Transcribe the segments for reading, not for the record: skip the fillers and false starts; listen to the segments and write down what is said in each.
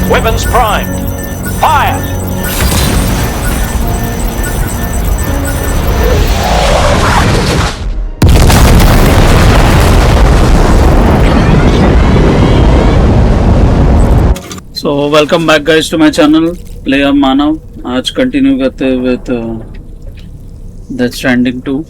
Weapons primed. Fire! So welcome back guys to my channel Player Manav. आज continue करते हैं with Death Stranding 2.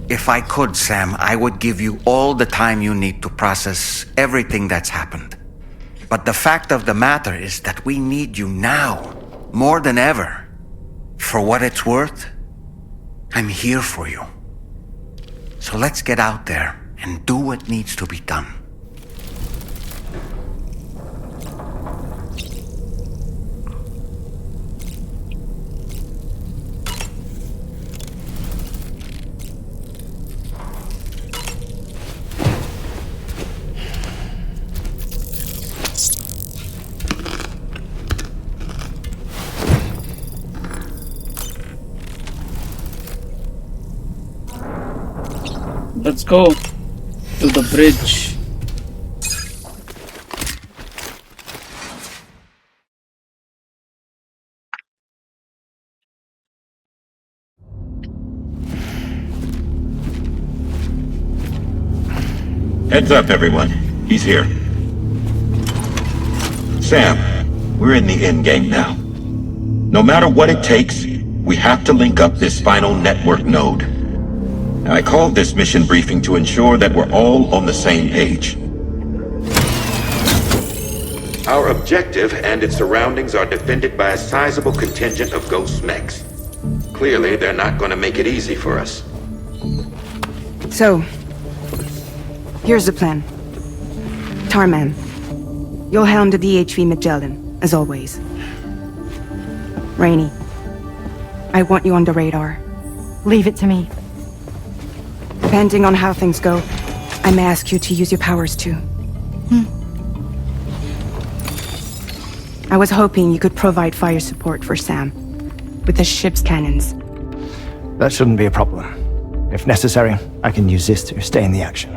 If I could, Sam, I would give you all the time you need to process everything that's happened. But the fact of the matter is that we need you now, more than ever. For what it's worth, I'm here for you. So let's get out there and do what needs to be done. Let's go to the bridge. Heads up, everyone. He's here. Sam, we're in the endgame now. No matter what it takes, we have to link up this final network node. I called this mission briefing to ensure that we're all on the same page. Our objective and its surroundings are defended by a sizable contingent of ghost mechs. Clearly, they're not going to make it easy for us. So, here's the plan. Tarman, you'll helm the DHV Magellan, as always. Rainey, I want you on the radar. Leave it to me. Depending on how things go, I may ask you to use your powers too. I was hoping you could provide fire support for Sam, with the ship's cannons. That shouldn't be a problem. If necessary, I can use this to stay in the action.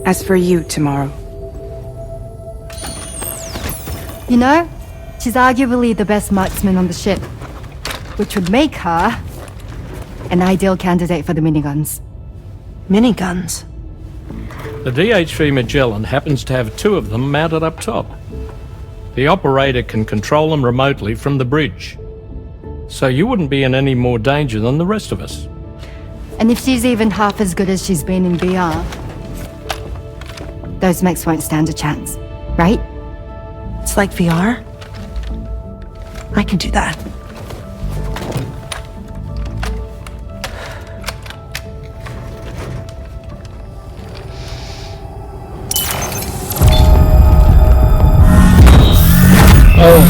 As for you, tomorrow. You know, she's arguably the best marksman on the ship, which would make her an ideal candidate for the miniguns. Miniguns? The DH3 Magellan happens to have 2 of them mounted up top. The operator can control them remotely from the bridge. So you wouldn't be in any more danger than the rest of us. And if she's even half as good as she's been in VR, those mechs won't stand a chance, right? It's like VR? I can do that. Oh,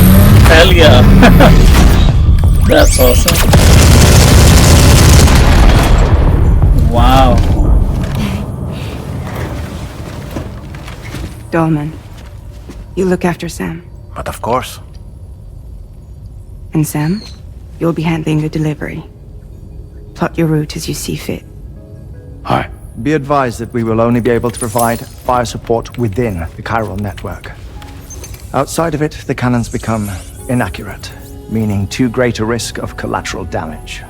hell yeah. That's awesome. Wow. Dolman, you look after Sam. But of course. And Sam, you'll be handling the delivery. Plot your route as you see fit. Hi. Be advised that we will only be able to provide fire support within the chiral network. Outside of it, the cannons become inaccurate, meaning too great a risk of collateral damage.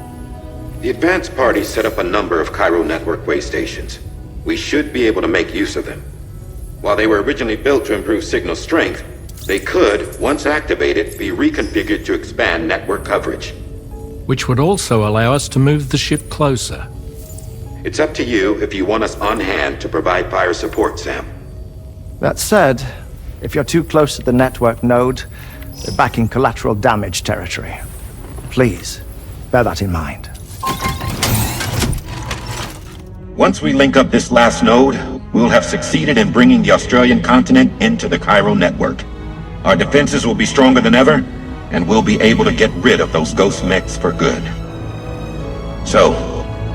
The advanced party set up a number of Cairo network way stations. We should be able to make use of them. While they were originally built to improve signal strength, they could, once activated, be reconfigured to expand network coverage. Which would also allow us to move the ship closer. It's up to you if you want us on hand to provide fire support, Sam. That said, if you're too close to the network node, you're back in collateral damage territory. Please, bear that in mind. Once we link up this last node, we'll have succeeded in bringing the Australian continent into the Cairo network. Our defenses will be stronger than ever, and we'll be able to get rid of those ghost mechs for good. So,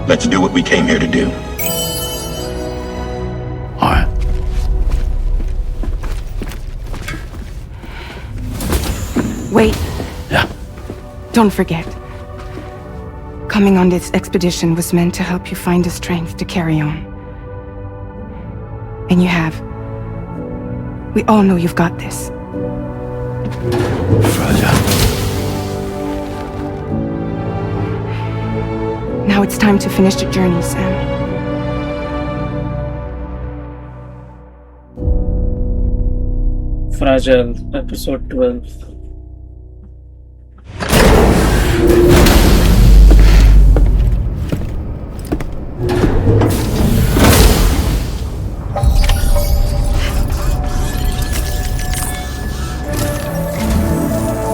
let's do what we came here to do. Alright. Wait. Yeah. Don't forget. Coming on this expedition was meant to help you find the strength to carry on. And you have. We all know you've got this. Fragile. Now it's time to finish the journey, Sam. Fragile, episode 12.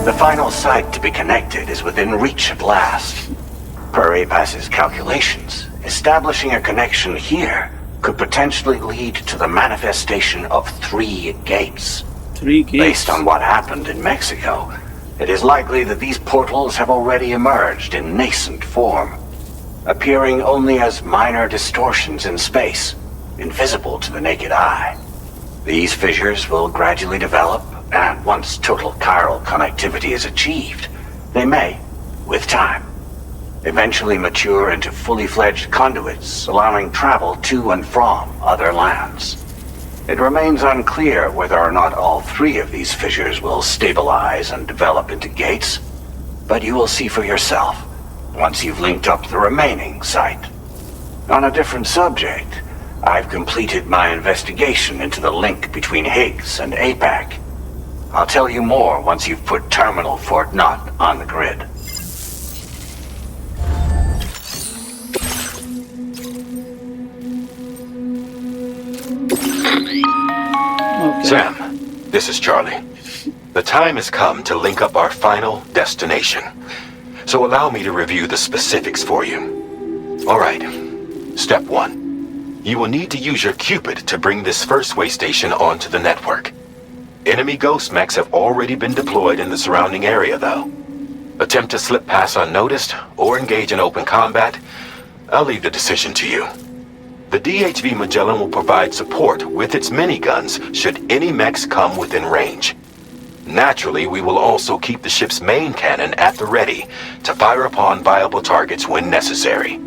The final site to be connected is within reach at last. Per APAS's calculations, establishing a connection here could potentially lead to the manifestation of 3 gates. 3 gates. Based on what happened in Mexico, it is likely that these portals have already emerged in nascent form, appearing only as minor distortions in space, invisible to the naked eye. These fissures will gradually develop, and once total chiral connectivity is achieved, they may, with time, eventually mature into fully fledged conduits, allowing travel to and from other lands. It remains unclear whether or not all 3 of these fissures will stabilize and develop into gates, but you will see for yourself once you've linked up the remaining site. On a different subject, I've completed my investigation into the link between Higgs and APAC. I'll tell you more once you've put Terminal Fort Knot on the grid. Okay. Sam, this is Charlie. The time has come to link up our final destination. So allow me to review the specifics for you. Alright, step 1. You will need to use your Cupid to bring this first way station onto the network. Enemy ghost mechs have already been deployed in the surrounding area, though. Attempt to slip past unnoticed or engage in open combat, I'll leave the decision to you. The DHV Magellan will provide support with its miniguns should any mechs come within range. Naturally, we will also keep the ship's main cannon at the ready to fire upon viable targets when necessary.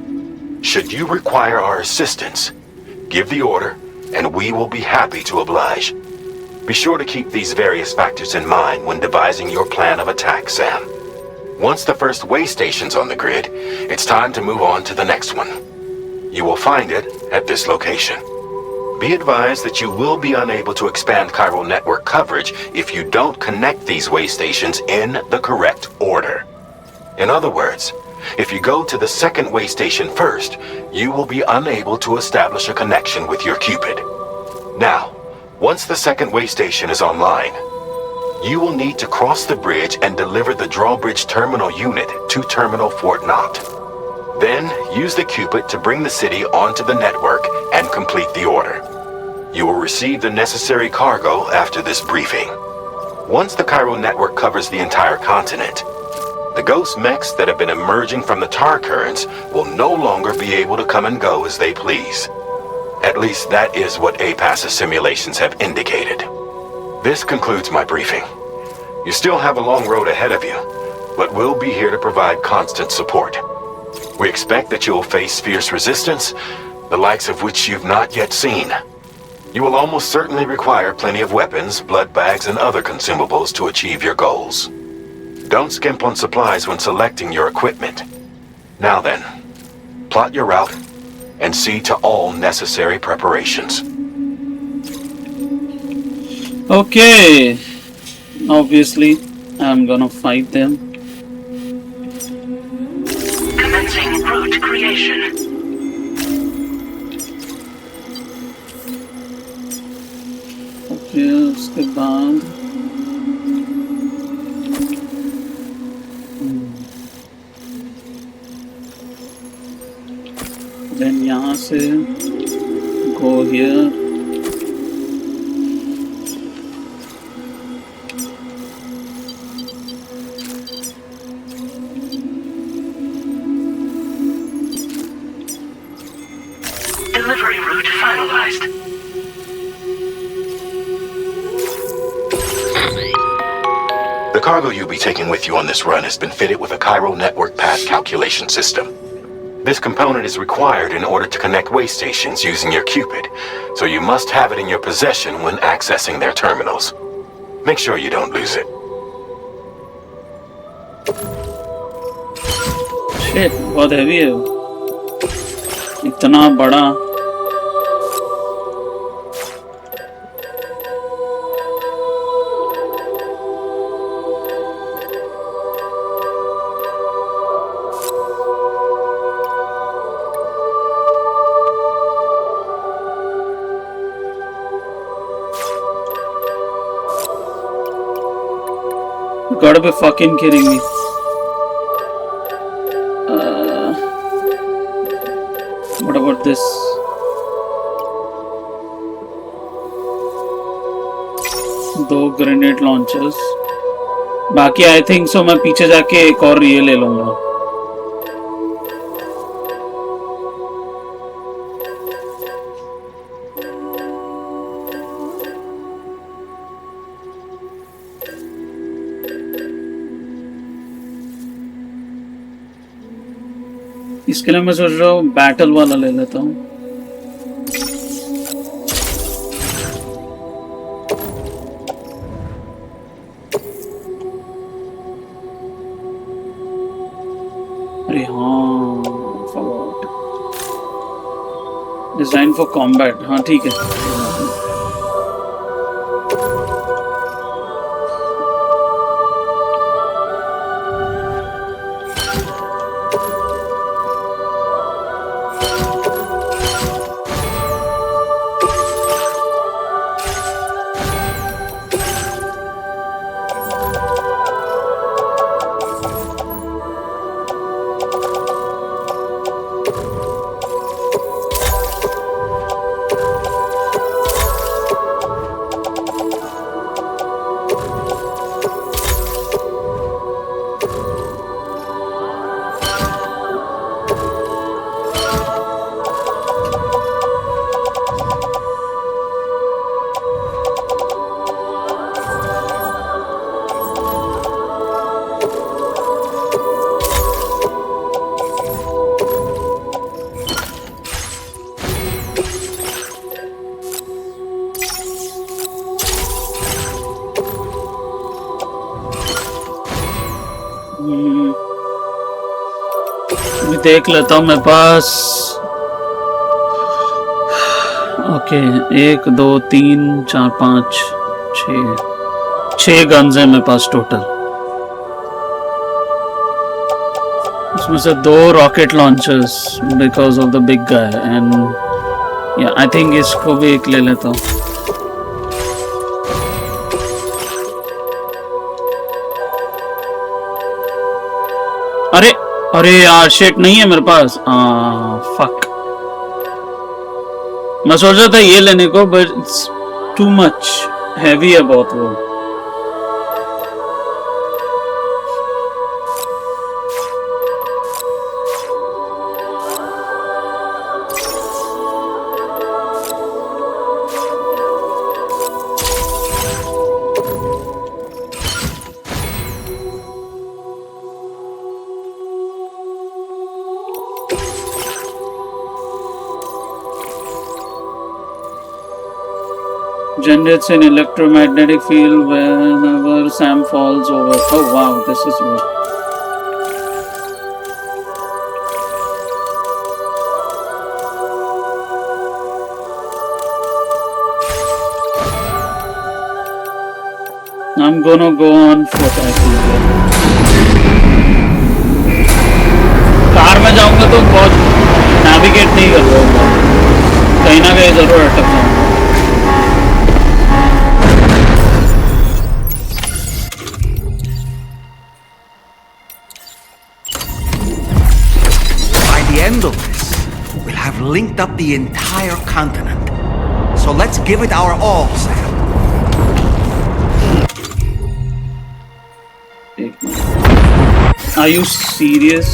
Should you require our assistance, give the order, and we will be happy to oblige. Be sure to keep these various factors in mind when devising your plan of attack, Sam. Once the first way station's on the grid, it's time to move on to the next one. You will find it at this location. Be advised that you will be unable to expand chiral network coverage if you don't connect these way stations in the correct order. In other words, if you go to the second way station first, you will be unable to establish a connection with your Cupid. Now, once the second way station is online, you will need to cross the bridge and deliver the drawbridge terminal unit to Terminal Fort Knot. Then, use the Cupid to bring the city onto the network and complete the order. You will receive the necessary cargo after this briefing. Once the chiral network covers the entire continent, the ghost mechs that have been emerging from the tar currents will no longer be able to come and go as they please. At least that is what APAS's simulations have indicated. This concludes my briefing. You still have a long road ahead of you, but we'll be here to provide constant support. We expect that you will face fierce resistance, the likes of which you've not yet seen. You will almost certainly require plenty of weapons, blood bags, and other consumables to achieve your goals. Don't skimp on supplies when selecting your equipment. Now then, plot your route and see to all necessary preparations. Okay. Obviously, I'm gonna fight them. Commencing route creation. Okay, उसके बाद then यहाँ से go here. Delivery route finalized. The cargo you'll be taking with you on this run has been fitted with a chiral network path calculation system. This component is required in order to connect way stations using your Cupid, so you must have it in your possession when accessing their terminals. Make sure you don't lose it. Shit, बहुत heavy है वो। इतना बड़ा। You gotta be fucking kidding me. What about this? दो grenade launchers बाकी I think so मैं पीछे जाके एक और ये ले लूंगा इसके लिए मैं सोच रहा हूँ बैटल वाला ले लेता हूँ अरे हाँ डिजाइन फॉर कॉम्बैट हाँ ठीक है देख लेता हूँ मेरे पास ओके 1 2 3 4 5 6 गन्स हैं मेरे पास टोटल उसमें से 2 rocket launchers because of the big guy and या आई थिंक इसको भी एक ले लेता हूँ अरे यार शेट नहीं है मेरे पास फक मैं सोच रहा था ये लेने को but it's too much heavy है बहुत वो generates an electromagnetic field whenever Sam falls over. Oh wow, this is weird. I'm gonna go on foot actually. Car में जाऊंगा तो बहुत नेविगेट नहीं कर पाऊंगा कहीं ना कहीं जरूर अटक जाऊंगा End of this, we'll have linked up the entire continent. So let's give it our all, Sam. Are you serious?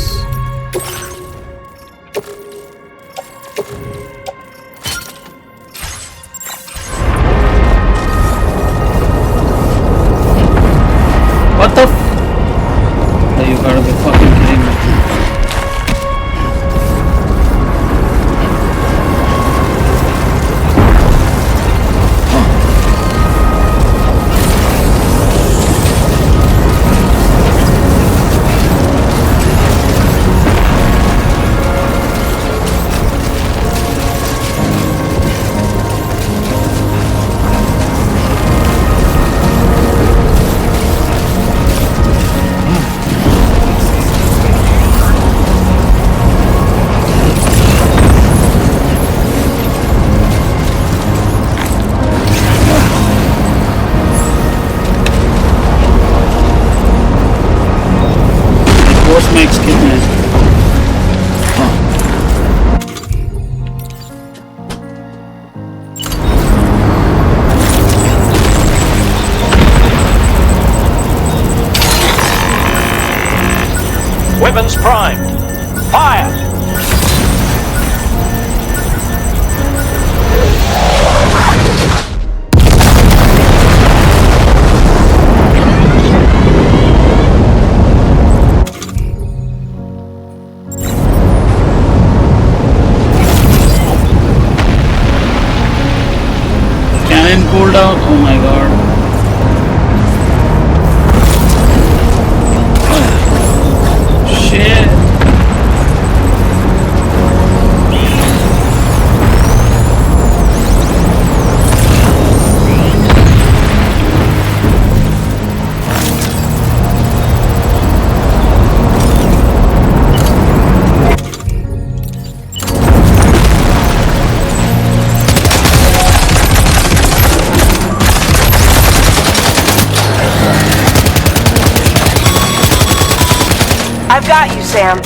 What the f? You gotta be fucking kidding me. Weapons primed. Fire! Cannon cooldown. Oh my god. Shit. I've got you, Sam.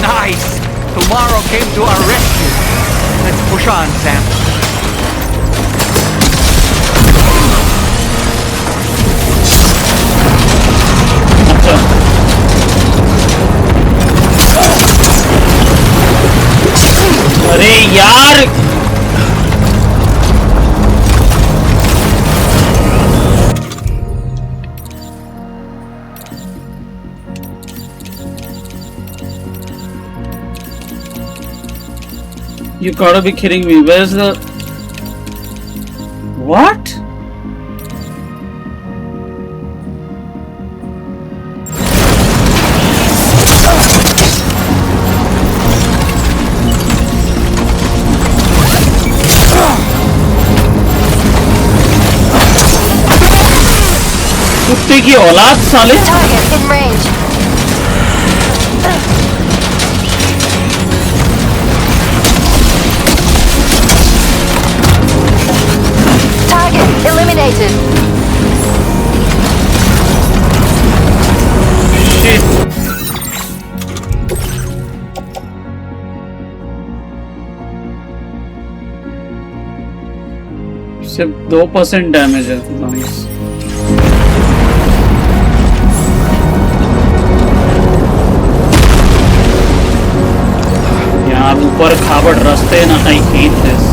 Nice! Tomorrow came to our rescue. Let's push on, Sam. अरे यार You gotta be kidding me. Where's the... What? कुत्ते की औलाद साले Target in range. Target eliminated. Shit. सिर्फ 2% damage है nice यार ऊपर खाबड़ रास्ते ना I hate this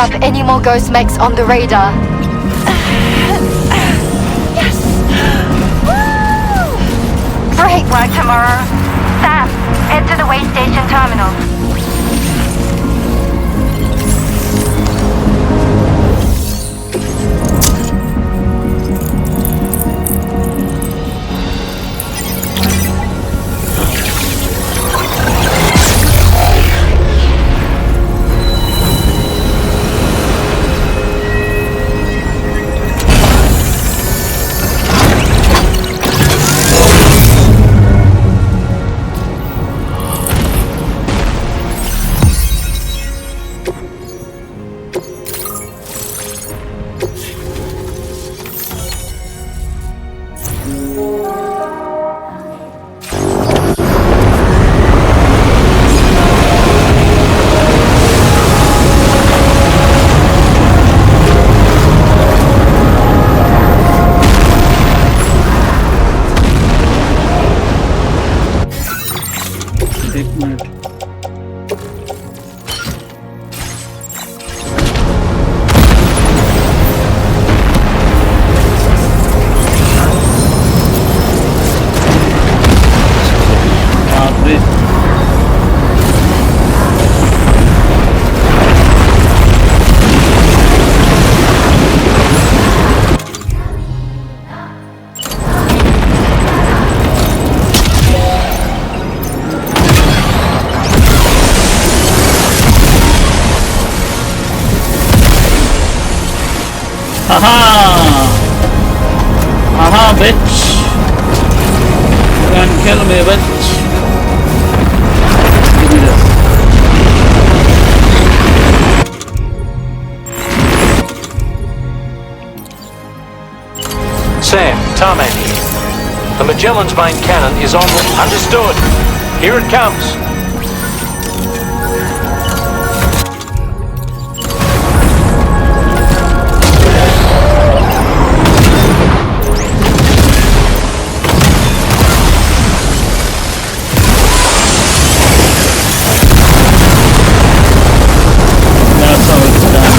Up any more ghost mechs on the radar. Yes! Woo! Great work, Tomorrow. Sam, head to the way station terminal. एक minute बाप रे Aha, bitch. You can't kill me, bitch. Give me this. Sam, Tarman here. The Magellan's main cannon is on the... Understood. Here it comes. That's how it's done.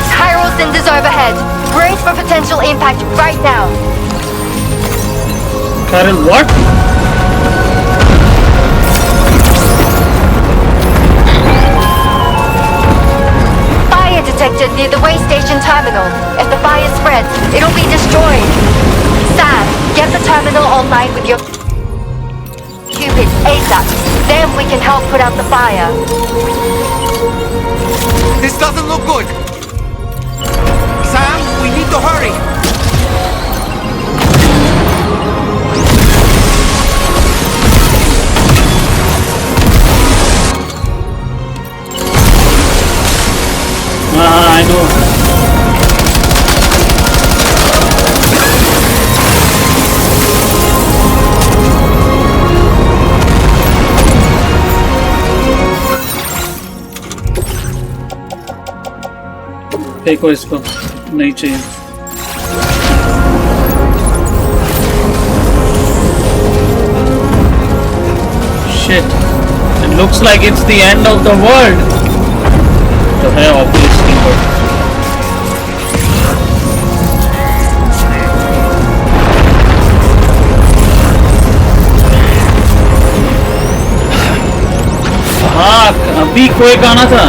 Chiral cinders overhead. Brace for potential impact right now. Carol, what? Fire detected near the way station terminal. If the fire spreads, it'll be destroyed. Sam, get the terminal online with your Cupid ASAP. Then we can help put out the fire. This doesn't look good. Sam, we need to hurry. I know. फेंको इसको नहीं चाहिए shit it looks like it's the end of the world तो है obviously but fuck अभी कोई गाना था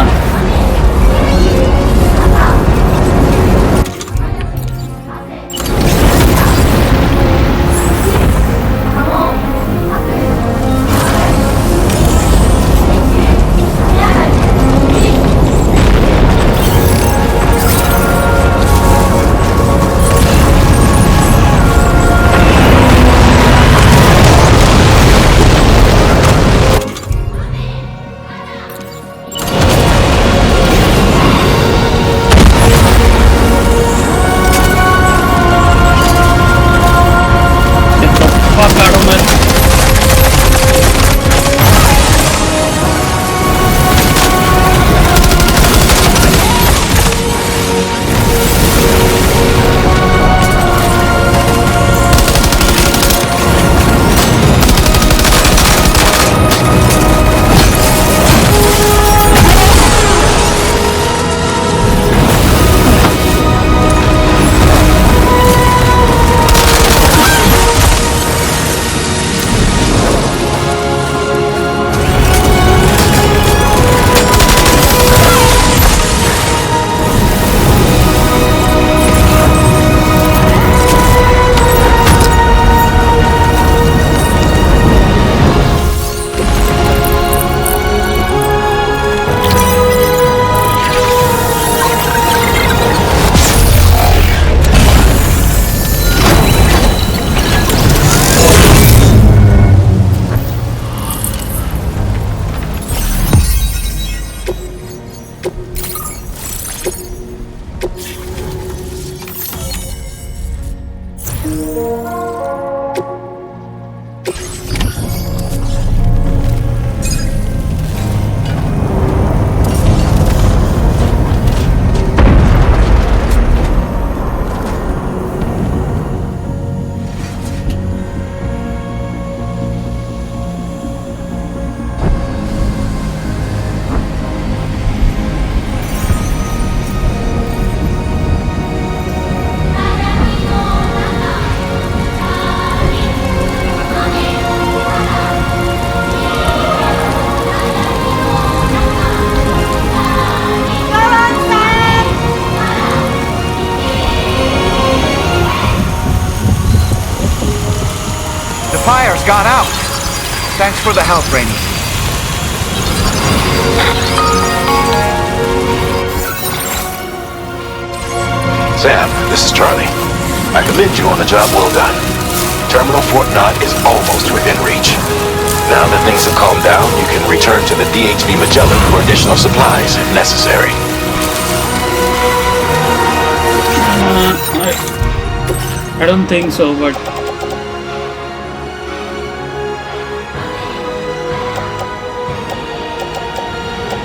got out. Thanks for the help, Rainey. Sam, this is Charlie. I commend you on the job well done. Terminal Fort Knott is almost within reach. Now that things have calmed down, you can return to the DHV Magellan for additional supplies if necessary. I don't think so, but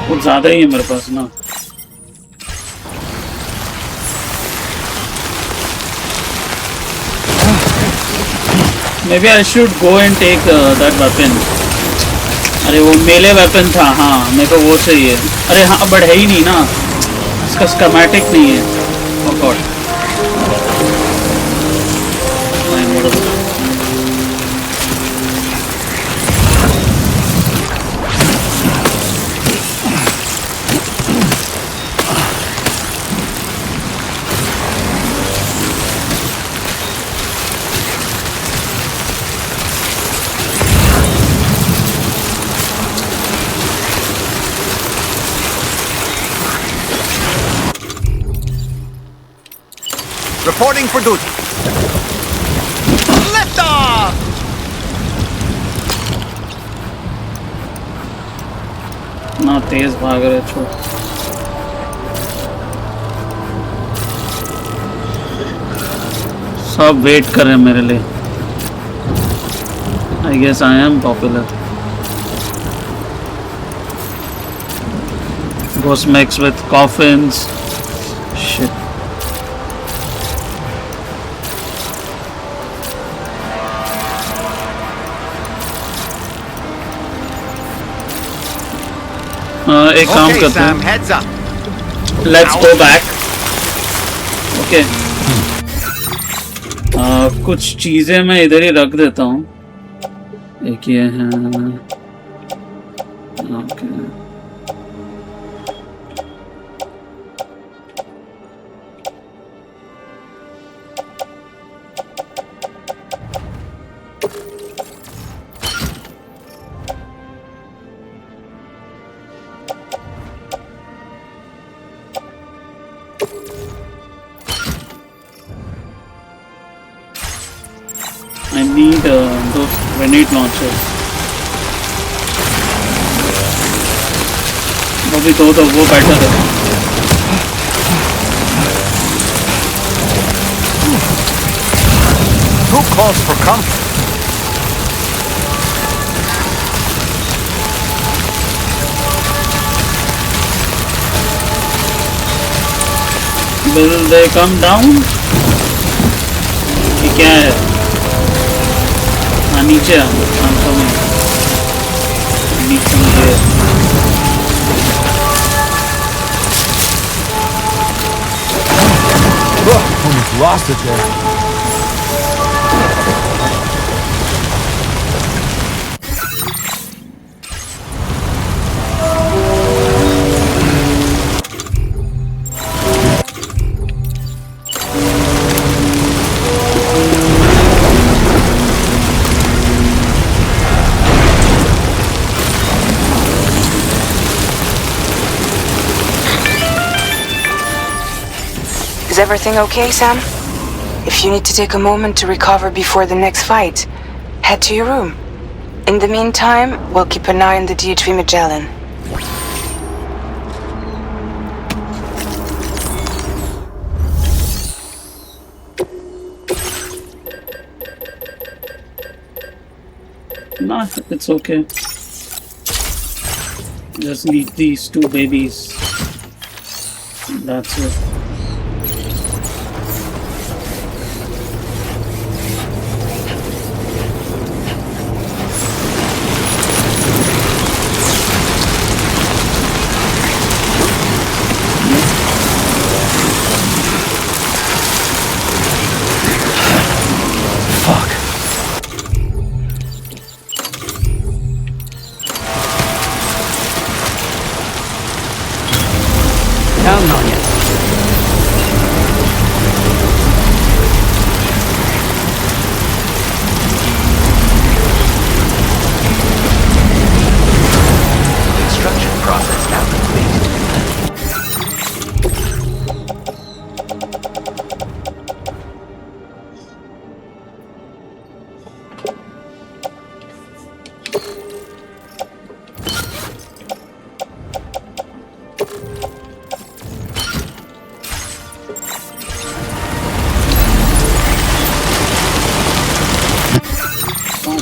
कुछ ज़्यादा ही है मेरे पास ना. Maybe I should go and take that weapon. अरे वो मेले weapon था. हाँ मेरे को वो चाहिए. अरे हाँ बट है ही नहीं ना. इसका स्कीमेटिक नहीं है. Oh God. Reporting for duty. Lift off! ना तेज भाग रहे छोड़. सब वेट कर रहे हैं मेरे लिए. I guess I am popular. Ghost mix with coffins. Shit. एक काम करते हैं. Let's go back. Okay. कुछ चीजें मैं इधर ही रख देता हूँ. एक ये है. Okay. I need those grenade launchers. अभी तो वो बेटर है. Too close for comfort. Will they come down? ये क्या है? नीचे Almost lost it there. Is everything okay, Sam? If you need to take a moment to recover before the next fight, head to your room. In the meantime, we'll keep an eye on the DHV Magellan. Nah, it's okay. Just need these two babies. That's it. Counting on you.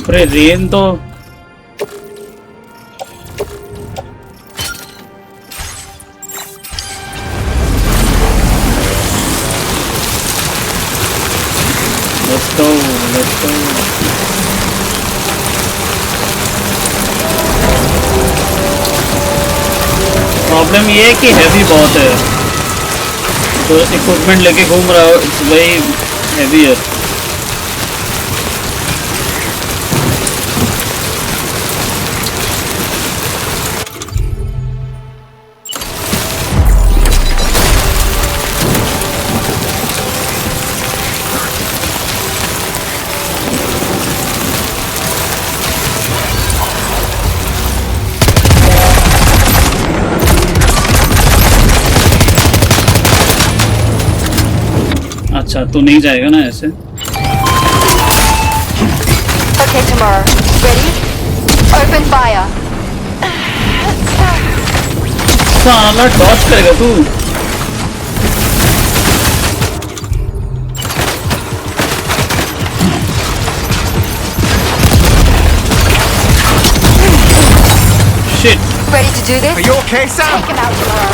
अरे rain तो let's go. Problem ये है कि heavy बहुत है, तो equipment लेके घूम रहा हो, इट्स वेरी हैवी है। अच्छा तो नहीं जाएगा ना ऐसे। Okay, tomorrow. Ready? Open fire. साला डॉज करेगा तू। Shit. Ready to do this? Are you okay, Sam? Take him out tomorrow.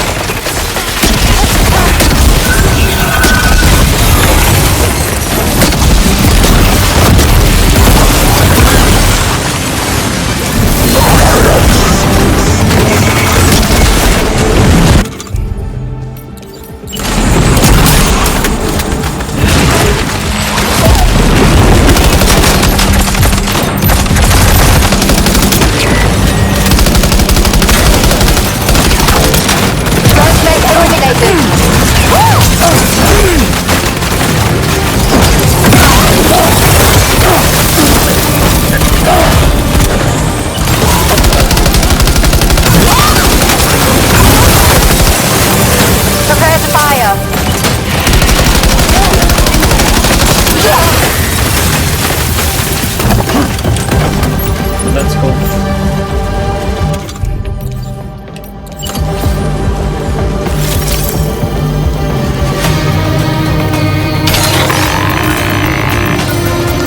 Let's go.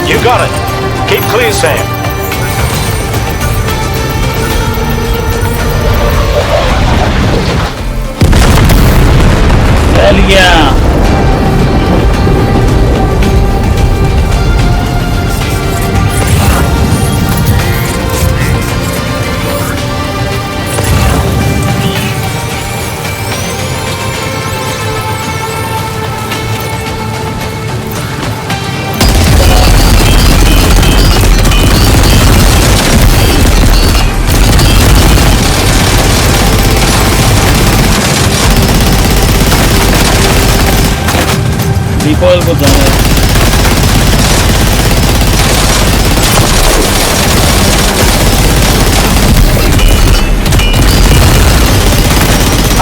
You got it. Keep clear, Sam. Hell yeah. Recall को जाना है।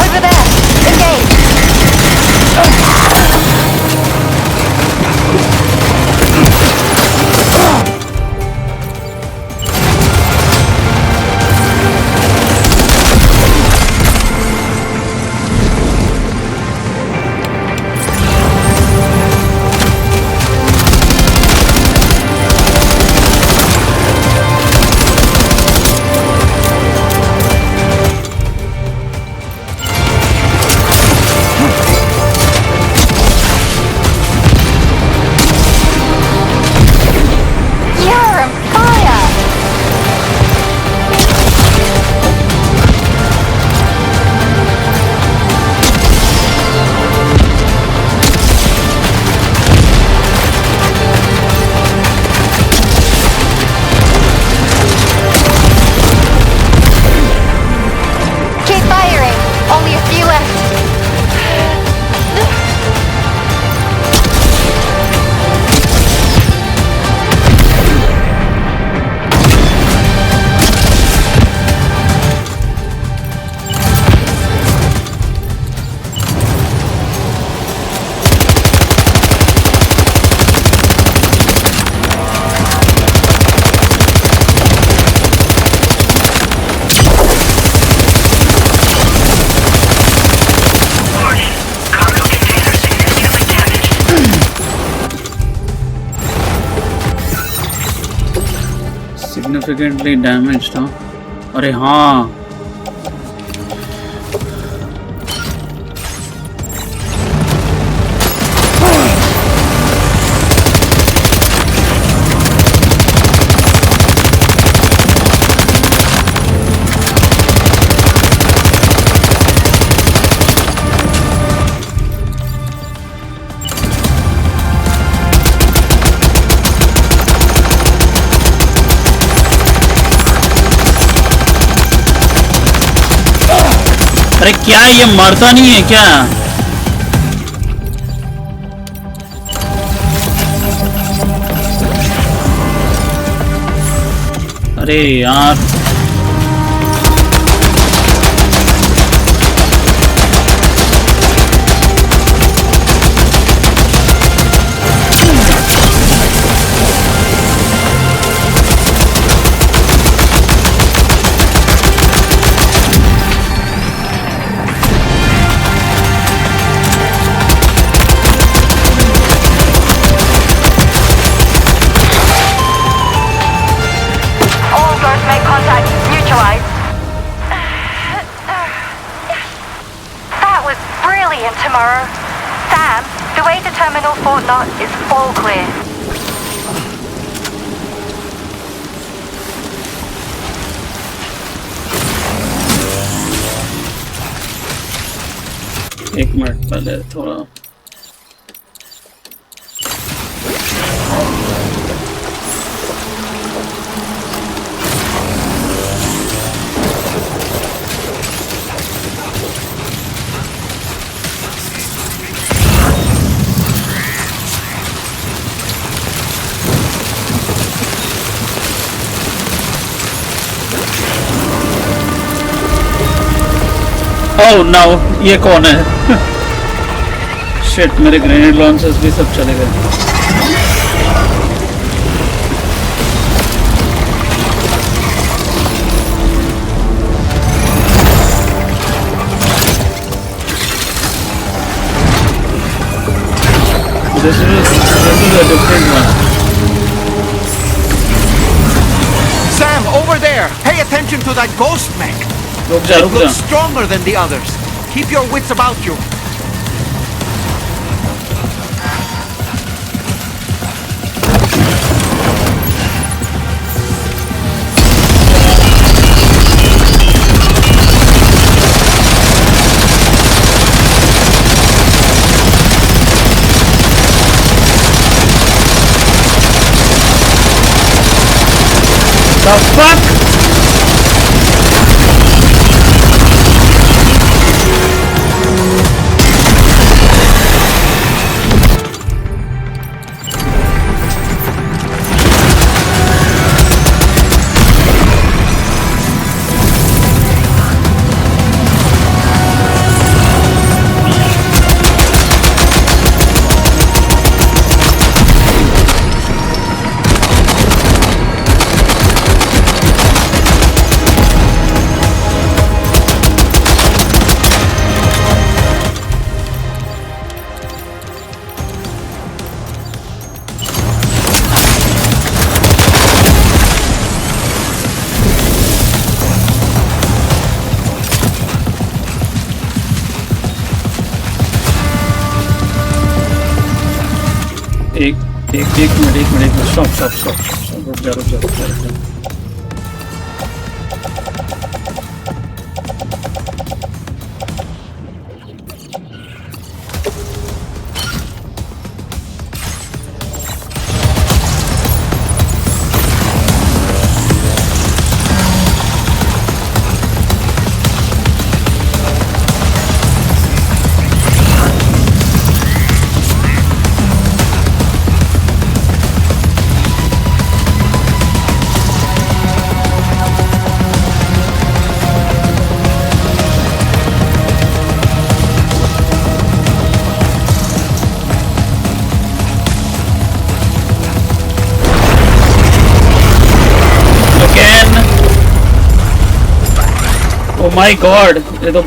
Over there. Engage. significantly damaged, huh? अरे हाँ अरे क्या ये मरता नहीं है क्या? अरे यार एक मिनट पहले थोड़ा ओह नो ये कौन है? शिट मेरे ग्रेनेड लॉन्चर्स भी सब चले गए। This is a different one. Sam, over there! Pay attention to that ghost mech! रुक जा रुक जा। Looks stronger than the others. Keep your wits about you. The fuck? एक मिनट स्टॉप रुक जा Oh my god, ये तो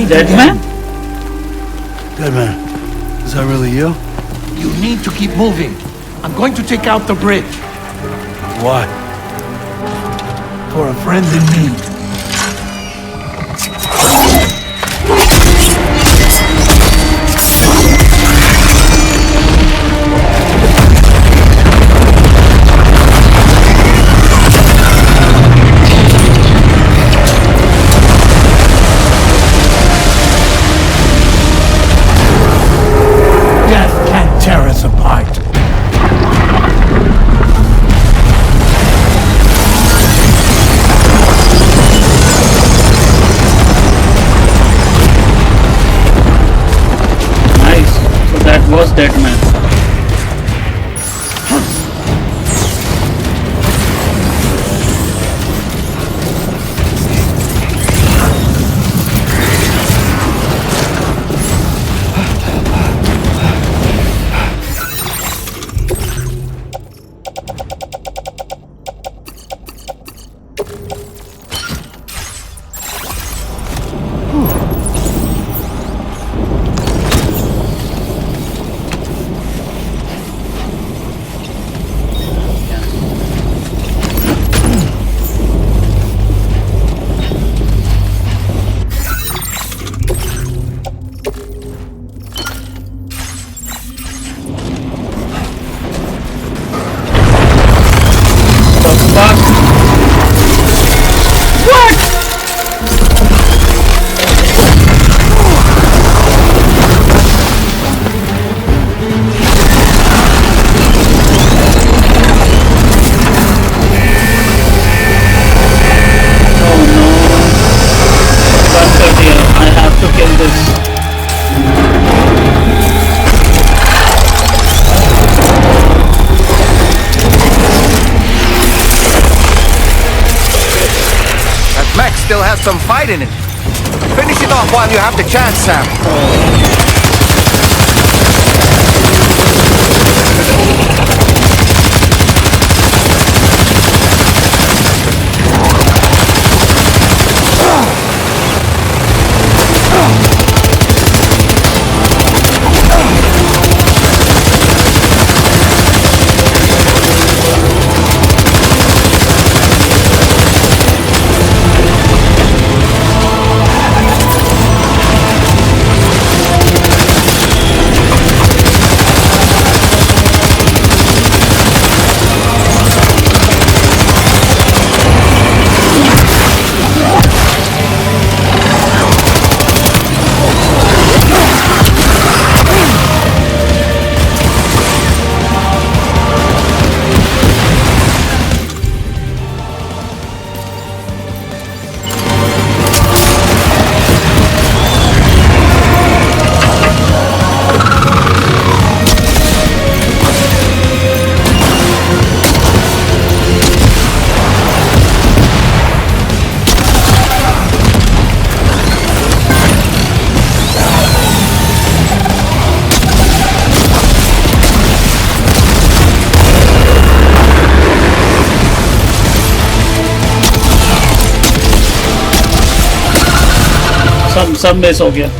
Dead man? Dead man, is that really you? You need to keep moving. I'm going to take out the bridge. Why? For a friend in need. Death can't tear us apart. Nice. So that was Dead man. Still has some fight in it. Finish it off while you have the chance, Sam. सब miss हो गया.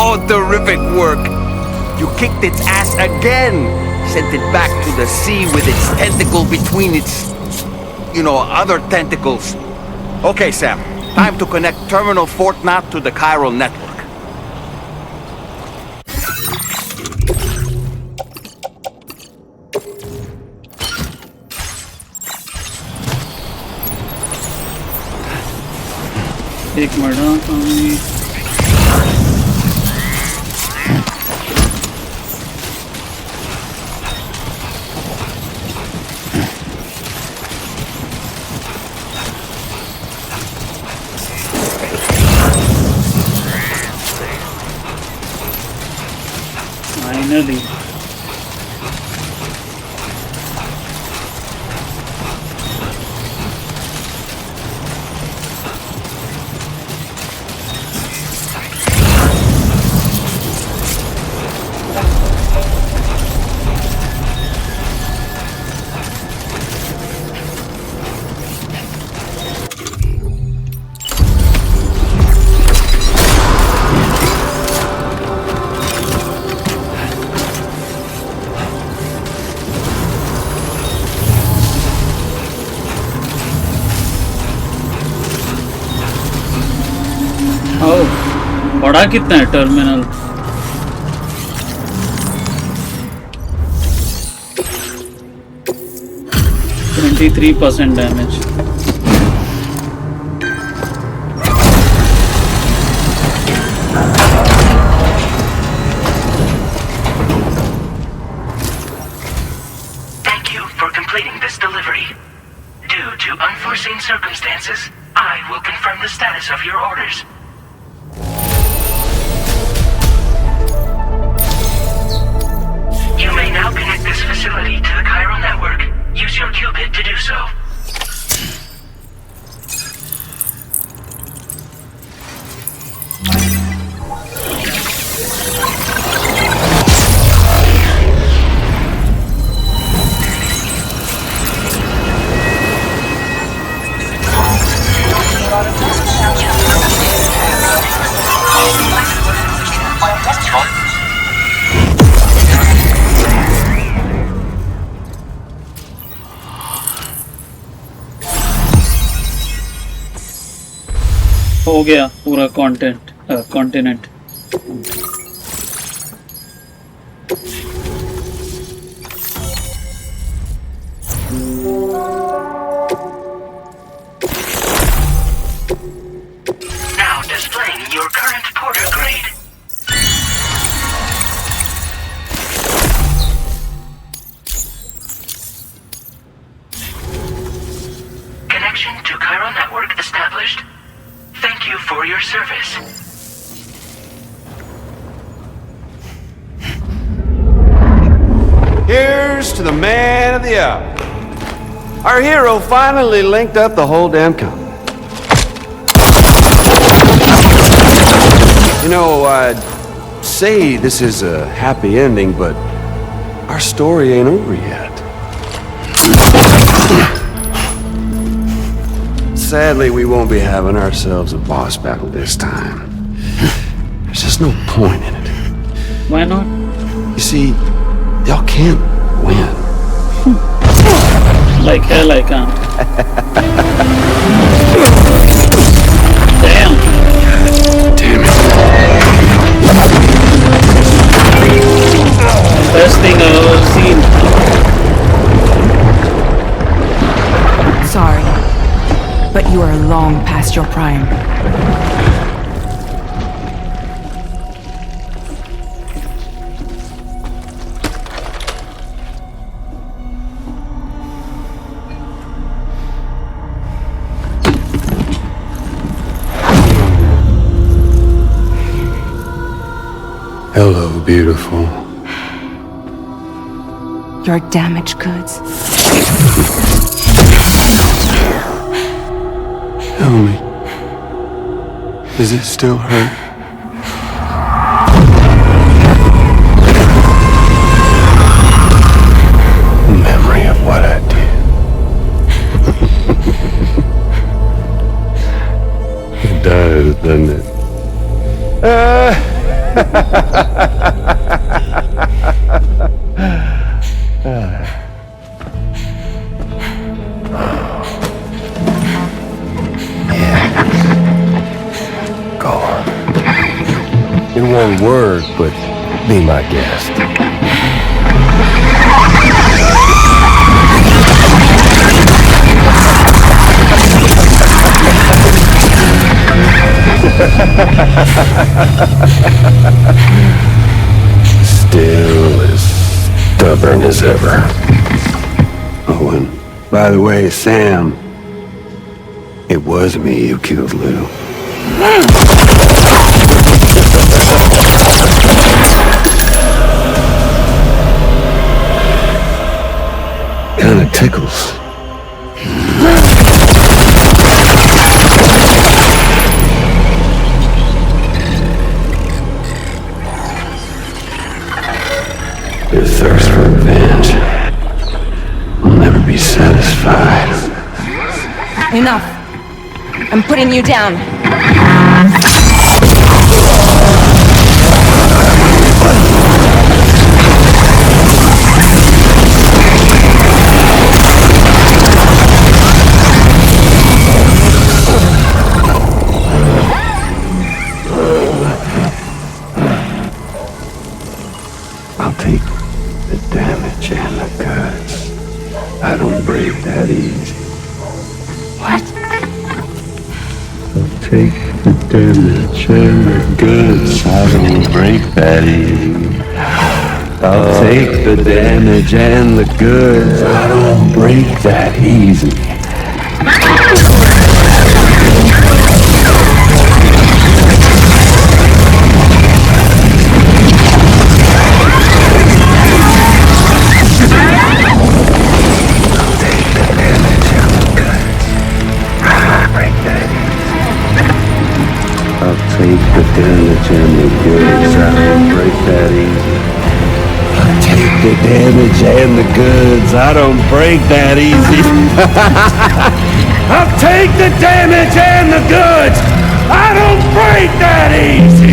Oh, terrific work! You kicked its ass again! Sent it back to the sea with its tentacle between its, other tentacles. Okay, Sam. Time to connect Terminal Fort Knot to the chiral network. एक minute finally. बड़ा कितना है terminal? %23 damage. Thank you for completing this delivery. Due to unforeseen circumstances, I will confirm the status of your orders. You may now connect this facility to the chiral network. Use your qubit to do so. हो गया पूरा continent. Now displaying your current porter grade. Connection to chiral network established. Thank you for your service. Here's to the man of the hour. Our hero finally linked up the whole damn company. You know, I'd say this is a happy ending, but our story ain't over yet. Sadly, we won't be having ourselves a boss battle this time. There's just no point in it. Why not? You see, y'all can't win. Like hell I can't. Damn. Damn it. Best thing I've ever seen. Sorry, but you are long past your prime. Hello, beautiful. Your damaged goods. Tell me, does it still hurt? Memory of what I did. It does, doesn't it? It won't work, but be my guest. Still as stubborn as ever. Oh, and by the way, Sam, it was me who killed Lou. Kinda tickles. Your thirst for revenge will never be satisfied. Enough. I'm putting you down. I'll take the damage and the goods. I don't break that easy. What? I'll take the damage and the goods. I don't break that easy. I'll take the damage and the goods. I don't break that easy. Take the damage and the goods. I don't break that easy. I'll take the damage and the goods. I don't break that easy. I'll take the damage and the goods. I don't break that easy.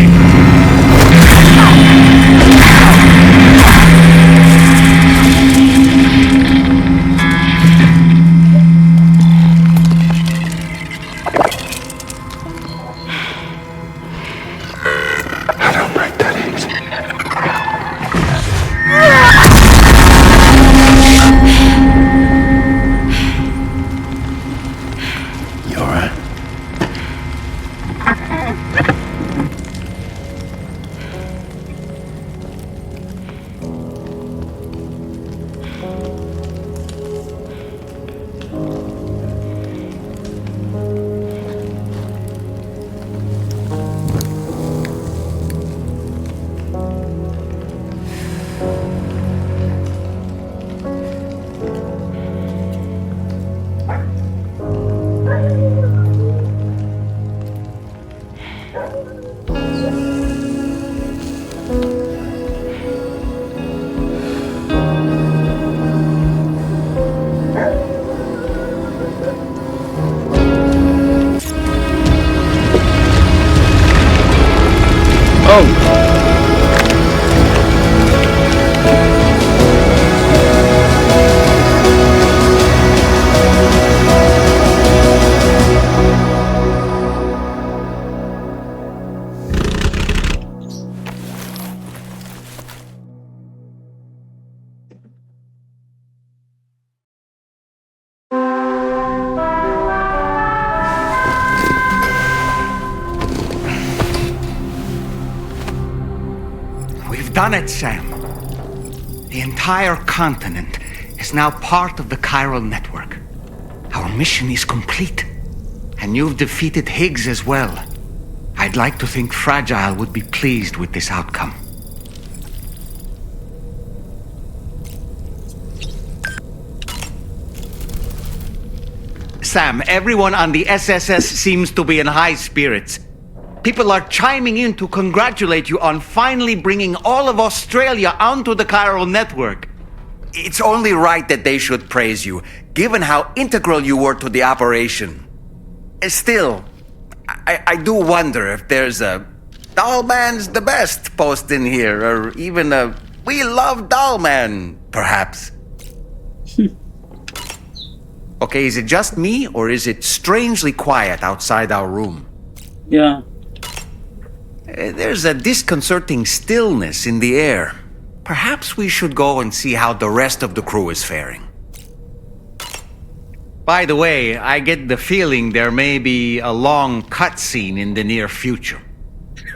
Done it, Sam. The entire continent is now part of the chiral network. Our mission is complete. And you've defeated Higgs as well. I'd like to think Fragile would be pleased with this outcome. Sam, everyone on the SSS seems to be in high spirits. People are chiming in to congratulate you on finally bringing all of Australia onto the chiral network. It's only right that they should praise you, given how integral you were to the operation. Still, I do wonder if there's a Dollman's the best post in here, or even a We Love Dollman, perhaps. Okay, is it just me, or is it strangely quiet outside our room? Yeah. There's a disconcerting stillness in the air. Perhaps we should go and see how the rest of the crew is faring. By the way, I get the feeling there may be a long cutscene in the near future.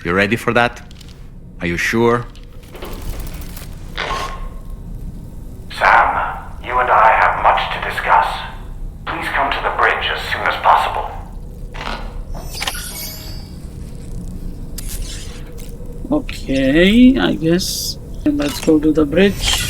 You ready for that? Are you sure? Sam, you and I have much to discuss. Please come to the bridge as soon as possible. Okay, I guess. Let's go to the bridge.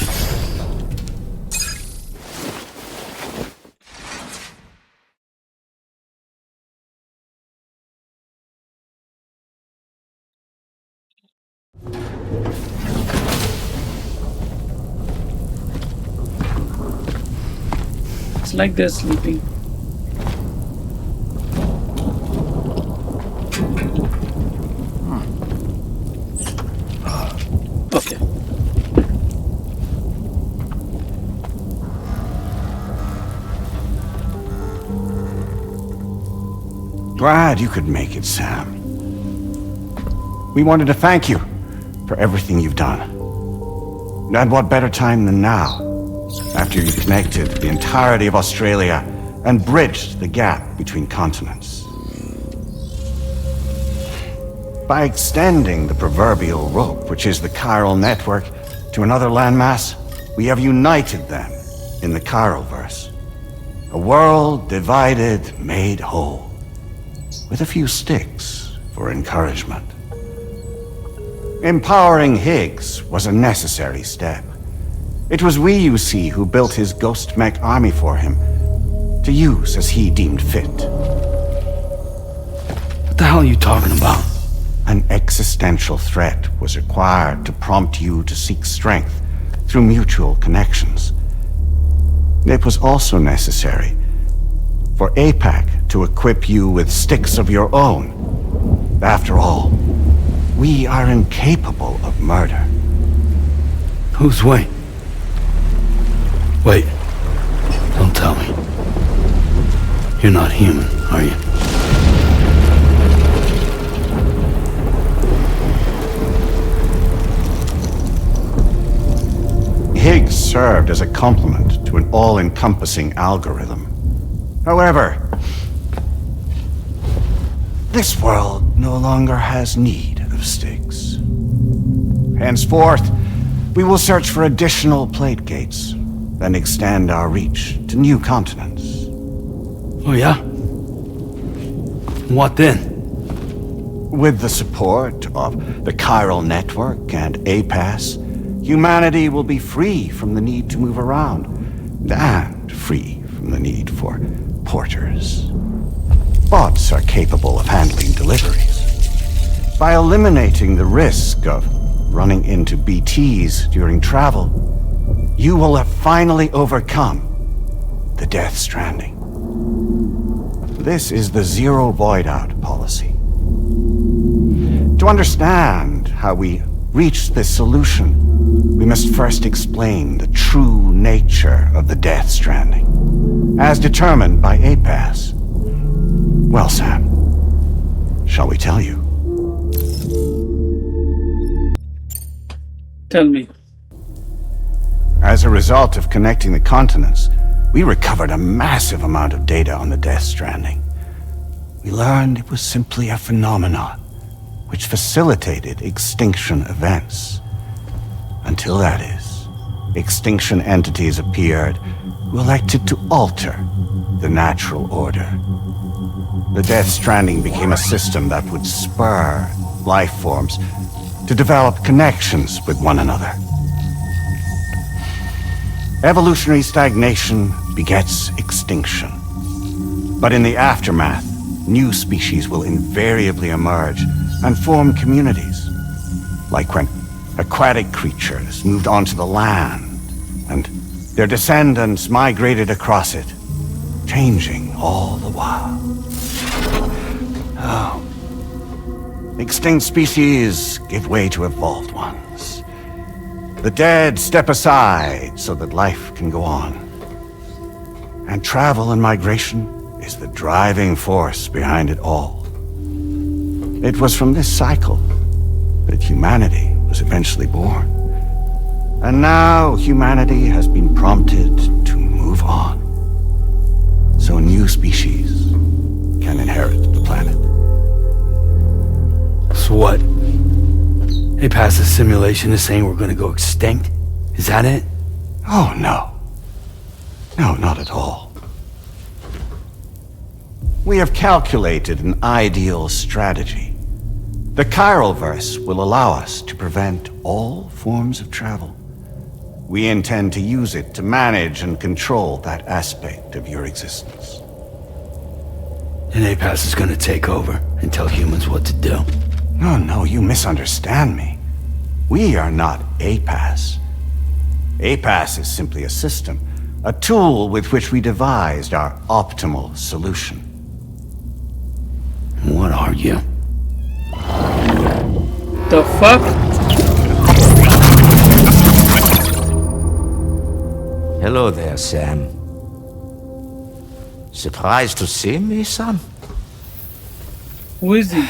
It's like they're sleeping. Okay. Glad you could make it, Sam. We wanted to thank you for everything you've done. And what better time than now, after you connected the entirety of Australia and bridged the gap between continents. By extending the proverbial rope, which is the chiral network, to another landmass, we have united them in the Chiroverse. A world divided, made whole, with a few sticks for encouragement. Empowering Higgs was a necessary step. It was we, you see, who built his ghost mech army for him, to use as he deemed fit. What the hell are you talking about? An existential threat was required to prompt you to seek strength through mutual connections. It was also necessary for APAC to equip you with sticks of your own. After all, we are incapable of murder. Who's we? Wait. Don't tell me. You're not human, are you? Higgs served as a complement to an all-encompassing algorithm. However, this world no longer has need of sticks. Henceforth, we will search for additional plate gates, then extend our reach to new continents. Oh yeah? What then? With the support of the chiral network and APAS, humanity will be free from the need to move around, and free from the need for porters. Bots are capable of handling deliveries. By eliminating the risk of running into BTs during travel, you will have finally overcome the Death Stranding. This is the Zero Void Out policy. To understand how we reached this solution, we must first explain the true nature of the Death Stranding, as determined by APAS. Well, Sam, shall we tell you? Tell me. As a result of connecting the continents, we recovered a massive amount of data on the Death Stranding. We learned it was simply a phenomenon which facilitated extinction events. Until that is, extinction entities appeared who elected to alter the natural order. The Death Stranding became a system that would spur life forms to develop connections with one another. Evolutionary stagnation begets extinction. But in the aftermath, new species will invariably emerge and form communities. Like when aquatic creatures moved onto the land, and their descendants migrated across it, changing all the while. Oh. Extinct species give way to evolved ones. The dead step aside so that life can go on. And travel and migration is the driving force behind it all. It was from this cycle that humanity was eventually born. And now humanity has been prompted to move on. So new species can inherit the planet. So what? They passed a simulation is saying we're gonna go extinct? Is that it? Oh, no. No, not at all. We have calculated an ideal strategy. The Chiralverse will allow us to prevent all forms of travel. We intend to use it to manage and control that aspect of your existence. And APAS is gonna take over and tell humans what to do. No, you misunderstand me. We are not APAS. APAS is simply a system, a tool with which we devised our optimal solution. What are you? The fuck? Hello there, Sam. Surprised to see me, son? Who is he?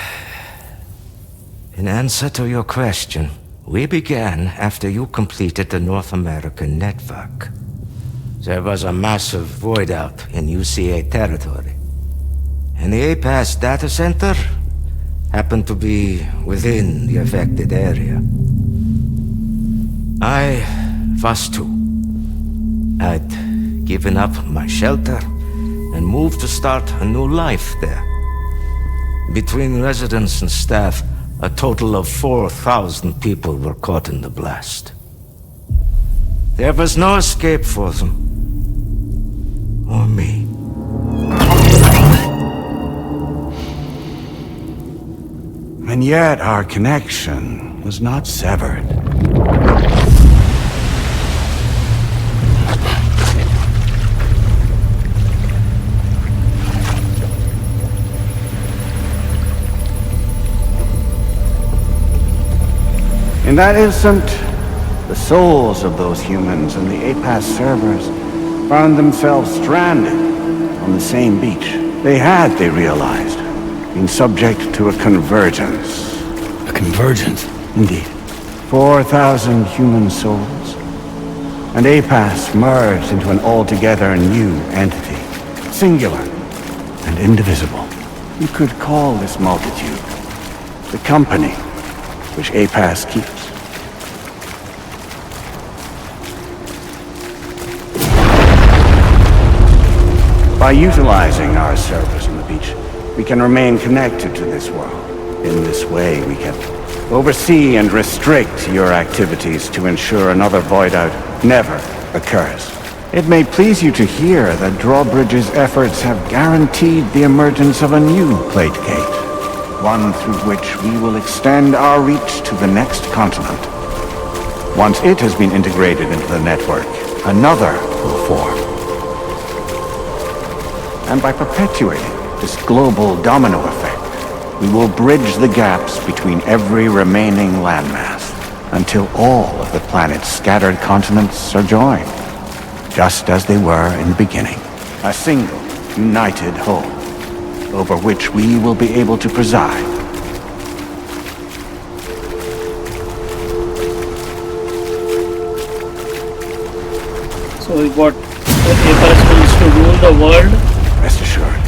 In answer to your question, we began after you completed the North American network. There was a massive void out in UCA territory. And the APAS data center happened to be within the affected area. I was too. I'd given up my shelter and moved to start a new life there. Between residents and staff, a total of 4,000 people were caught in the blast. There was no escape for them. Or me. And yet our connection was not severed. In that instant, the souls of those humans and the APAS servers found themselves stranded on the same beach. They realized, been subject to a convergence. A convergence? Indeed. 4,000 human souls. And APAS merged into an altogether new entity. Singular and indivisible. You could call this multitude the company which APAS keeps. By utilizing our servers on the beach, we can remain connected to this world. In this way, we can oversee and restrict your activities to ensure another void out never occurs. It may please you to hear that Drawbridge's efforts have guaranteed the emergence of a new Plate Gate. One through which we will extend our reach to the next continent. Once it has been integrated into the network, another will form. And by perpetuating this global domino effect, we will bridge the gaps between every remaining landmass until all of the planet's scattered continents are joined, just as they were in the beginning. A single, united whole, over which we will be able to preside. So what? APAS wants to rule the world? Rest assured,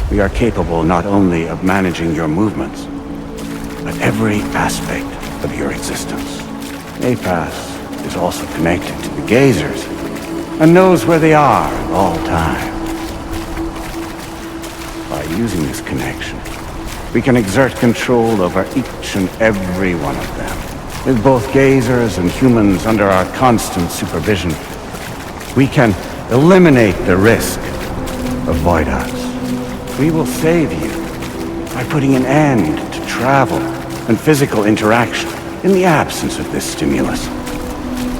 we are capable not only of managing your movements, but every aspect of your existence. APAS is also connected to the Gazers, and knows where they are at all times. By using this connection, we can exert control over each and every one of them. With both Gazers and humans under our constant supervision, we can eliminate the risk of void outs. We will save you by putting an end to travel and physical interaction in the absence of this stimulus.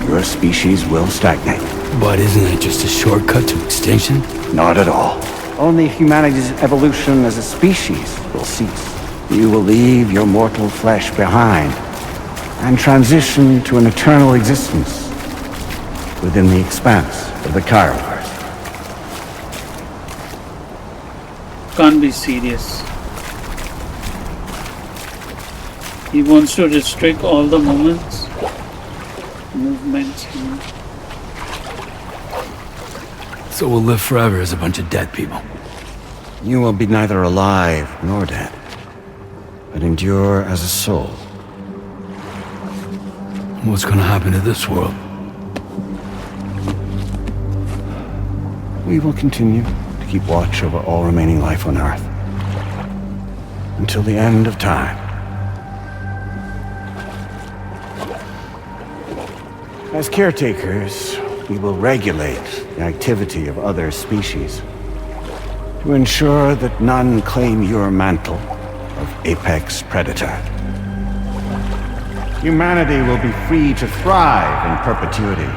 Your species will stagnate. But isn't that just a shortcut to extinction? Not at all. Only humanity's evolution as a species will cease. You will leave your mortal flesh behind and transition to an eternal existence within the expanse of the Chiralverse. Can't be serious. He wants to restrict all the movements. So we'll live forever as a bunch of dead people. You will be neither alive nor dead, but endure as a soul. What's gonna happen to this world? We will continue to keep watch over all remaining life on Earth until the end of time. As caretakers, we will regulate the activity of other species to ensure that none claim your mantle of apex predator. Humanity will be free to thrive in perpetuity,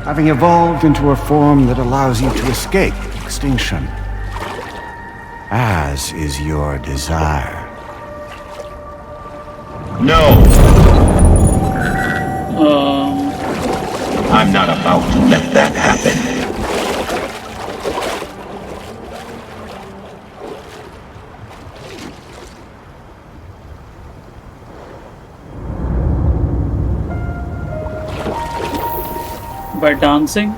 having evolved into a form that allows you to escape extinction, as is your desire. No! I'm not about to let that happen. By dancing?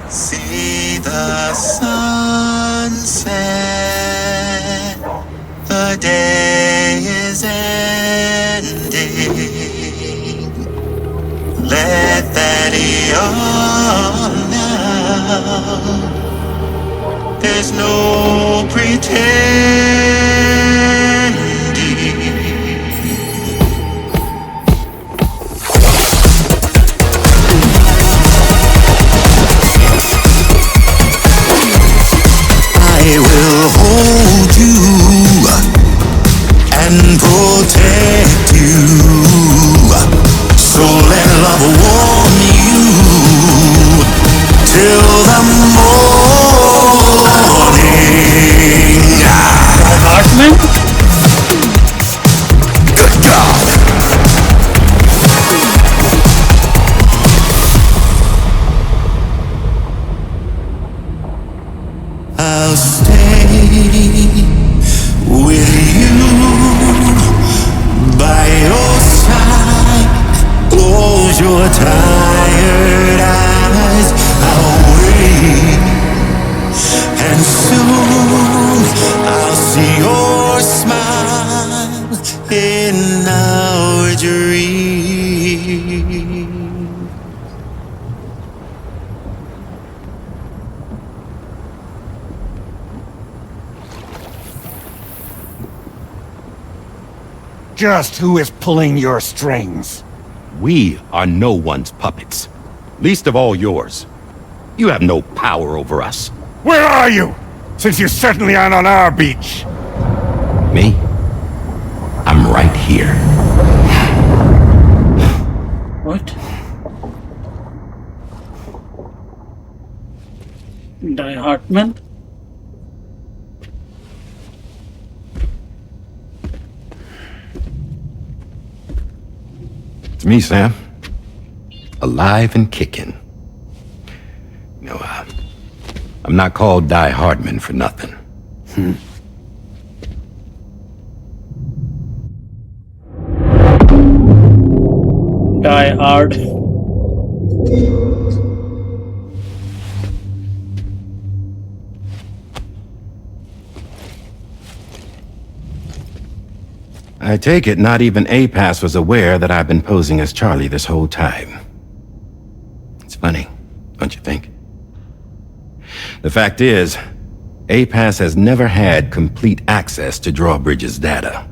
See the sunset. The day is ending. Let that yawn now. There's no pretending. I will hold you and protect you. So let love warm you till the morning. Hartman? Good job. I'll stay with you by your side. Close your tired eyes. I'll wait, and soon I'll see your smile in our dream. Just who is pulling your strings? We are no one's puppets. Least of all yours. You have no power over us. Where are you? Since you certainly aren't on our beach. Me? I'm right here. What? Die Hartman? It's me, Sam. Alive and kicking. No, I'm not called Die Hardman for nothing. Die Hard. I take it not even APAS was aware that I've been posing as Charlie this whole time. It's funny, don't you think? The fact is, APAS has never had complete access to Drawbridge's data.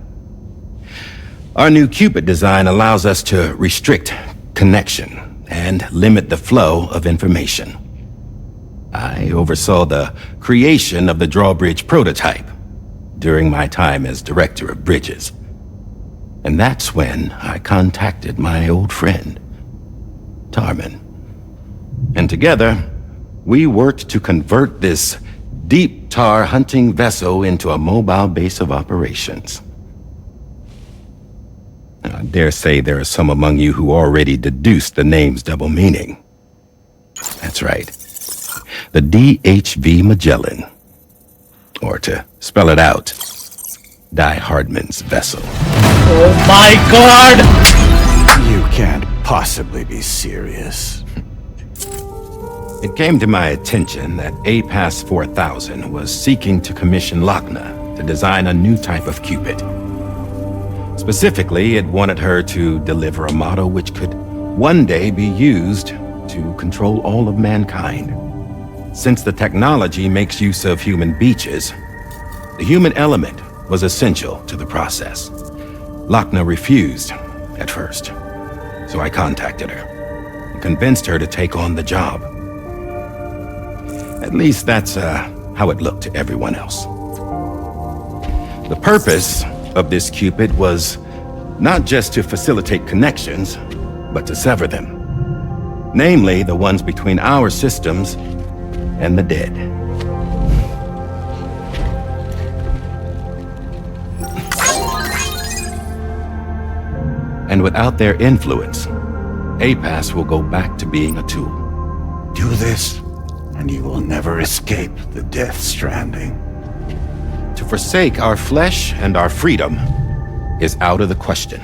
Our new Cupid design allows us to restrict connection and limit the flow of information. I oversaw the creation of the Drawbridge prototype during my time as Director of Bridges. And that's when I contacted my old friend, Tarman. And together, we worked to convert this deep tar hunting vessel into a mobile base of operations. Now, I dare say there are some among you who already deduced the name's double meaning. That's right. The DHV Magellan Or to spell it out, Die Hardman's vessel. Oh my god! You can't possibly be serious. It came to my attention that APAS 4000 was seeking to commission Lochna to design a new type of Cupid. Specifically, it wanted her to deliver a model which could one day be used to control all of mankind. Since the technology makes use of human beaches, the human element was essential to the process. Lochna refused at first, so I contacted her and convinced her to take on the job. At least that's how it looked to everyone else. The purpose of this Cupid was not just to facilitate connections, but to sever them. Namely, the ones between our systems and the dead. And without their influence, APAS will go back to being a tool. Do this, and you will never escape the Death Stranding. To forsake our flesh and our freedom is out of the question.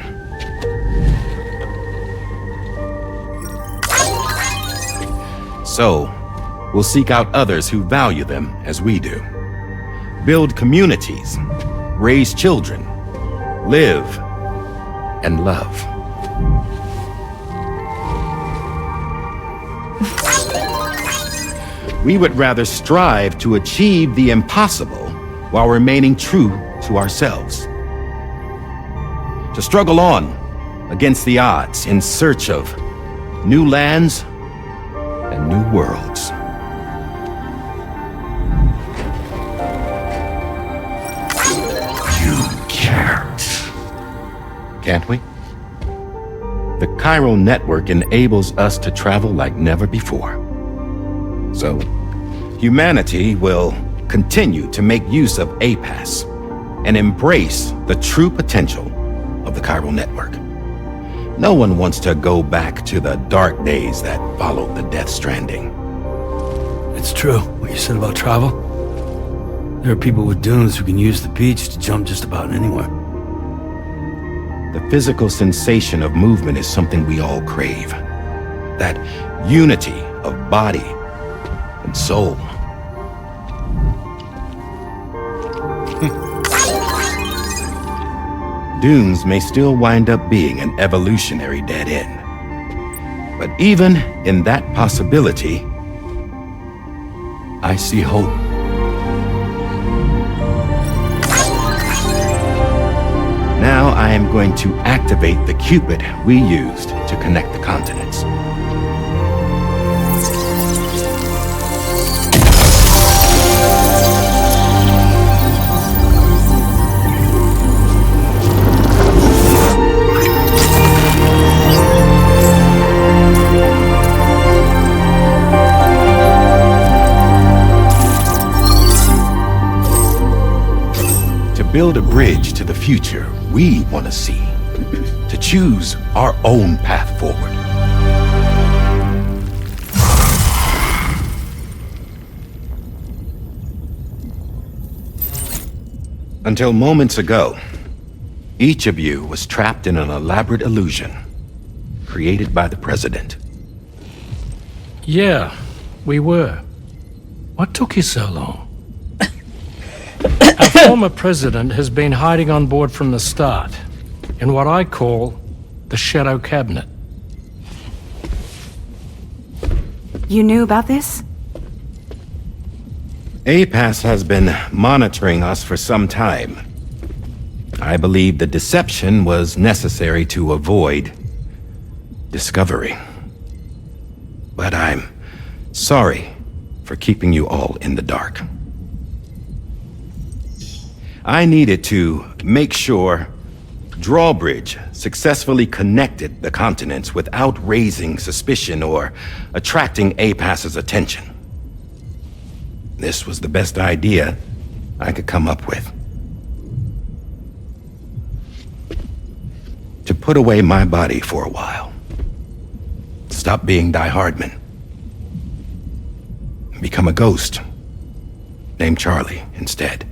So, we'll seek out others who value them as we do. Build communities, raise children, live, and love. We would rather strive to achieve the impossible while remaining true to ourselves. To struggle on against the odds in search of new lands and new worlds. You can't. Can't we? The Cairo network enables us to travel like never before. So, humanity will continue to make use of APAS and embrace the true potential of the Cairo network. No one wants to go back to the dark days that followed the Death Stranding. It's true, what you said about travel. There are people with dunes who can use the beach to jump just about anywhere. The physical sensation of movement is something we all crave. That unity of body and soul. Dunes may still wind up being an evolutionary dead end. But even in that possibility, I see hope. Now I am going to activate the Cupid we used to connect the continents. Build a bridge to the future we want to see, to choose our own path forward. Until moments ago, each of you was trapped in an elaborate illusion created by the President. Yeah, we were. What took you so long? Our former president has been hiding on board from the start, in what I call the Shadow Cabinet. You knew about this? APAS has been monitoring us for some time. I believe the deception was necessary to avoid discovery. But I'm sorry for keeping you all in the dark. I needed to make sure Drawbridge successfully connected the continents without raising suspicion or attracting APAS's attention. This was the best idea I could come up with. To put away my body for a while. Stop being Die Hardman. Become a ghost named Charlie instead.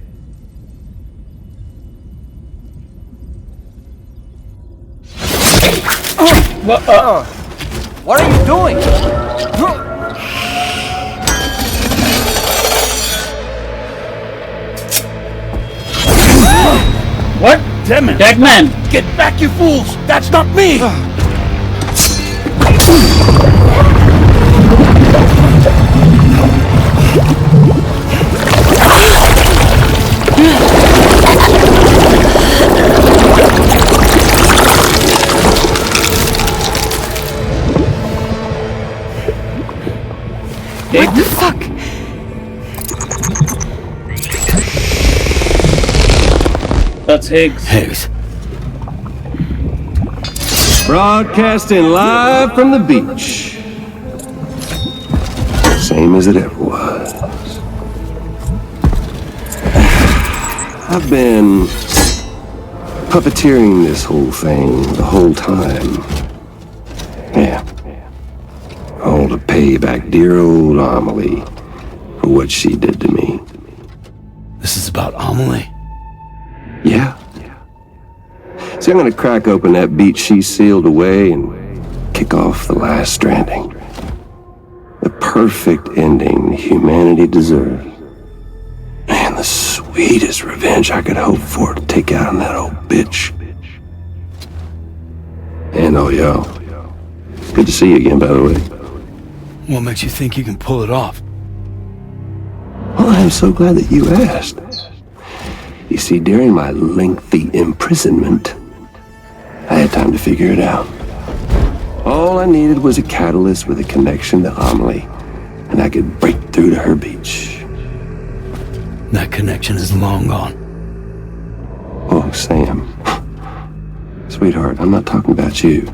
What are you doing? What? Damn it! Deadman! Get back, you fools! That's not me! What the fuck? That's Higgs. Higgs. Broadcasting live from the beach. Same as it ever was. I've been puppeteering this whole thing the whole time. Yeah. All to pay back dear old Amelie for what she did to me. This is about Amelie? Yeah. See, I'm gonna crack open that beach she sealed away and kick off the last stranding. The perfect ending humanity deserves. And the sweetest revenge I could hope for to take out on that old bitch. And all y'all. Good to see you again, by the way. What makes you think you can pull it off? Well, I'm so glad that you asked. You see, during my lengthy imprisonment, I had time to figure it out. All I needed was a catalyst with a connection to Amelie, and I could break through to her beach. That connection is long gone. Oh, Sam. Sweetheart, I'm not talking about you.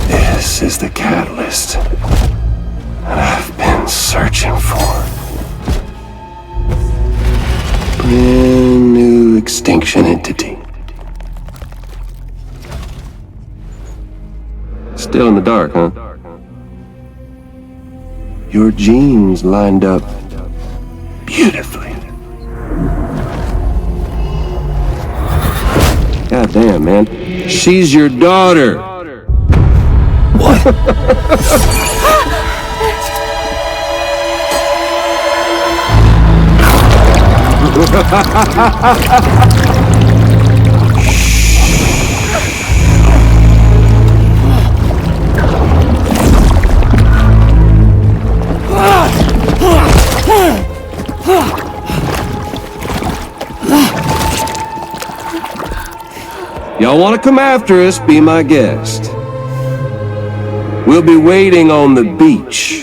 This is the catalyst that I've been searching for. Brand new extinction entity. Still in the dark, huh? Your genes lined up beautifully. God damn, man. She's your daughter. What? Y'all want to come after us, be my guest. We'll be waiting on the beach.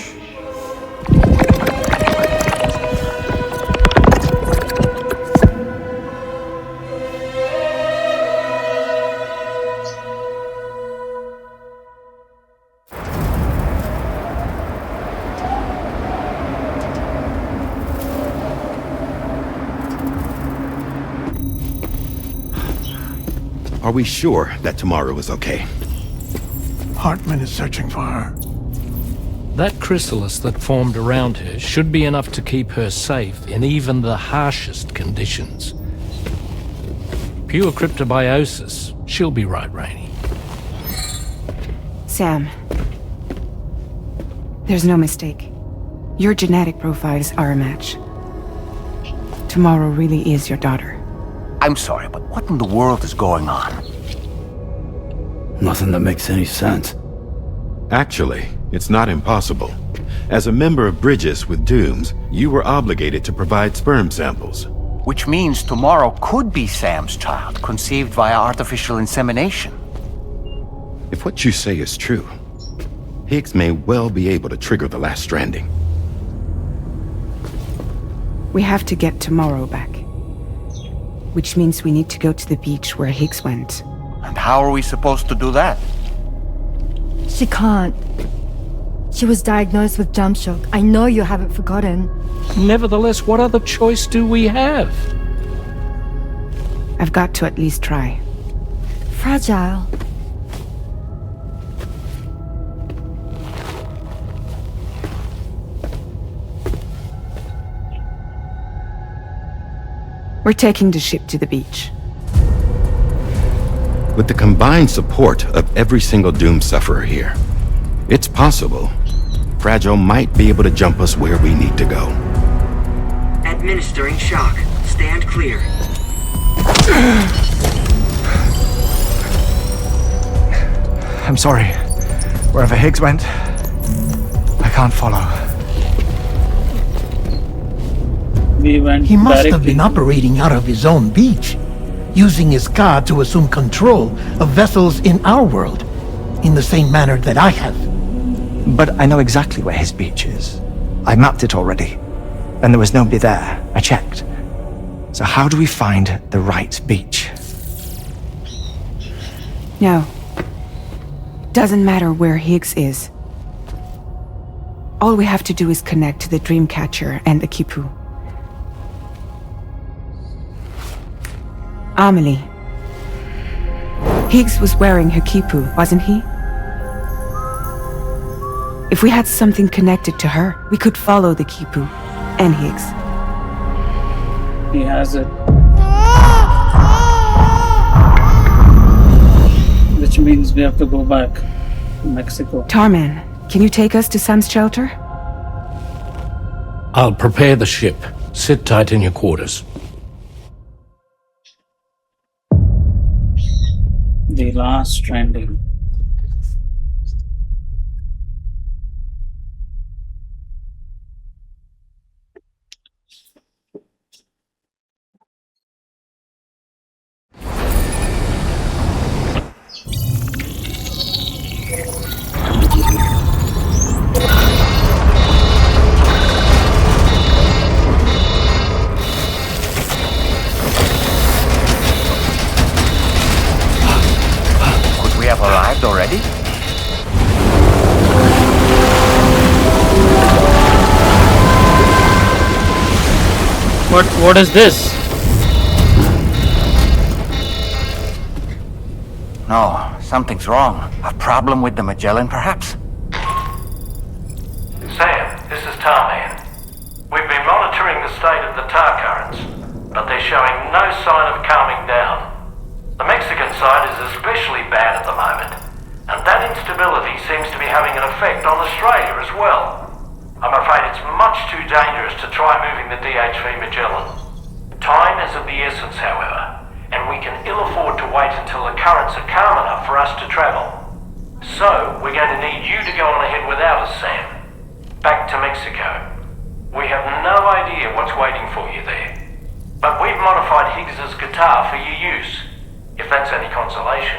Are we sure that tomorrow is okay? Hartman is searching for her. That chrysalis that formed around her should be enough to keep her safe in even the harshest conditions. Pure cryptobiosis. She'll be right, Rainey. Sam. There's no mistake. Your genetic profiles are a match. Tomorrow really is your daughter. I'm sorry, but what in the world is going on? Nothing that makes any sense. Actually, it's not impossible. As a member of Bridges with Dooms, you were obligated to provide sperm samples. Which means tomorrow could be Sam's child, conceived via artificial insemination. If what you say is true, Higgs may well be able to trigger the last stranding. We have to get Tomorrow back. Which means we need to go to the beach where Higgs went. And how are we supposed to do that? She can't. She was diagnosed with jump shock. I know you haven't forgotten. Nevertheless, what other choice do we have? I've got to at least try. Fragile. We're taking the ship to the beach. With the combined support of every single Doom sufferer here, it's possible Fragile might be able to jump us where we need to go. Administering shock. Stand clear. I'm sorry. Wherever Higgs went, I can't follow. He must have been operating out of his own beach, using his car to assume control of vessels in our world, in the same manner that I have. But I know exactly where his beach is. I mapped it already, and there was nobody there. I checked. So how do we find the right beach? No. Doesn't matter where Higgs is. All we have to do is connect to the Dreamcatcher and the Kipu. Amelie. Higgs was wearing her Kipu, wasn't he? If we had something connected to her, we could follow the Kipu and Higgs. He has it. Which means we have to go back to Mexico. Tarman, can you take us to Sam's shelter? I'll prepare the ship. Sit tight in your quarters. The Last Stranding. Have arrived already? What is this? No, something's wrong. A problem with the Magellan, perhaps? Sam, this is Tarman. We've been monitoring the state of the tar currents, but they're showing no sign of calming down. The Mexican side is especially bad at the moment, and that instability seems to be having an effect on Australia as well. I'm afraid it's much too dangerous to try moving the DHV Magellan. Time is of the essence, however, and we can ill afford to wait until the currents are calm enough for us to travel. So, we're going to need you to go on ahead without us, Sam. Back to Mexico. We have no idea what's waiting for you there, but we've modified Higgs's guitar for your use. If that's any consolation.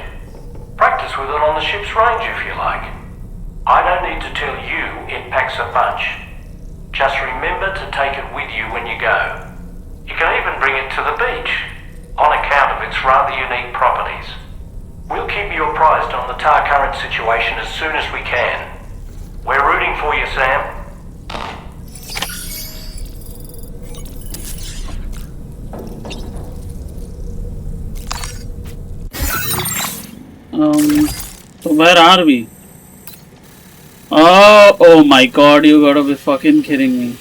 Practice with it on the ship's range if you like. I don't need to tell you it packs a punch. Just remember to take it with you when you go. You can even bring it to the beach, on account of its rather unique properties. We'll keep you apprised on the tar current situation as soon as we can. We're rooting for you, Sam. So where are we? Oh my god, you gotta be fucking kidding me.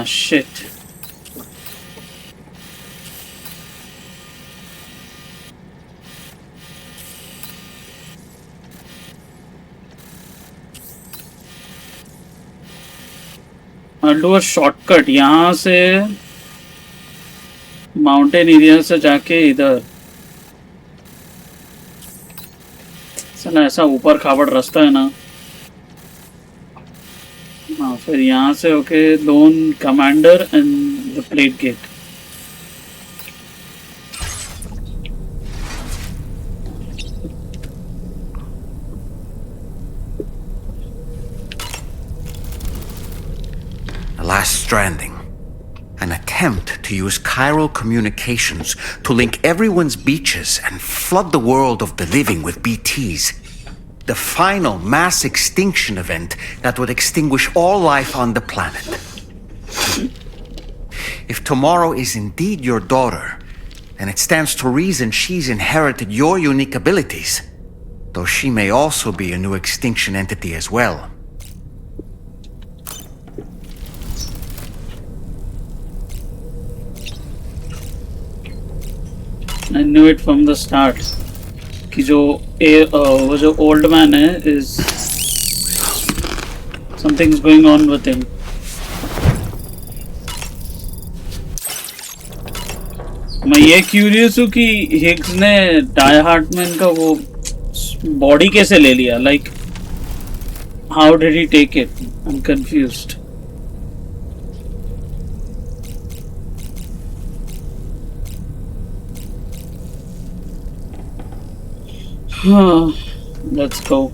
Shit. I'll do a shortcut. यहाँ से mountain area से जाके इधर चला ऐसा ऊपर खाबड़ रास्ता है ना हाँ फिर यहाँ से okay lone commander and the plate gate Last Stranding. An attempt to use chiral communications to link everyone's beaches and flood the world of the living with BTs. The final mass extinction event that would extinguish all life on the planet. If Tomorrow is indeed your daughter, then it stands to reason she's inherited your unique abilities, though she may also be a new extinction entity as well. I knew it from the start. कि वो जो old man है is something's going on with him. मैं ये curious हूँ कि Higgs ने die Hartmann का वो बॉडी कैसे ले लिया? Like, how did he take it? I'm confused. Let's go.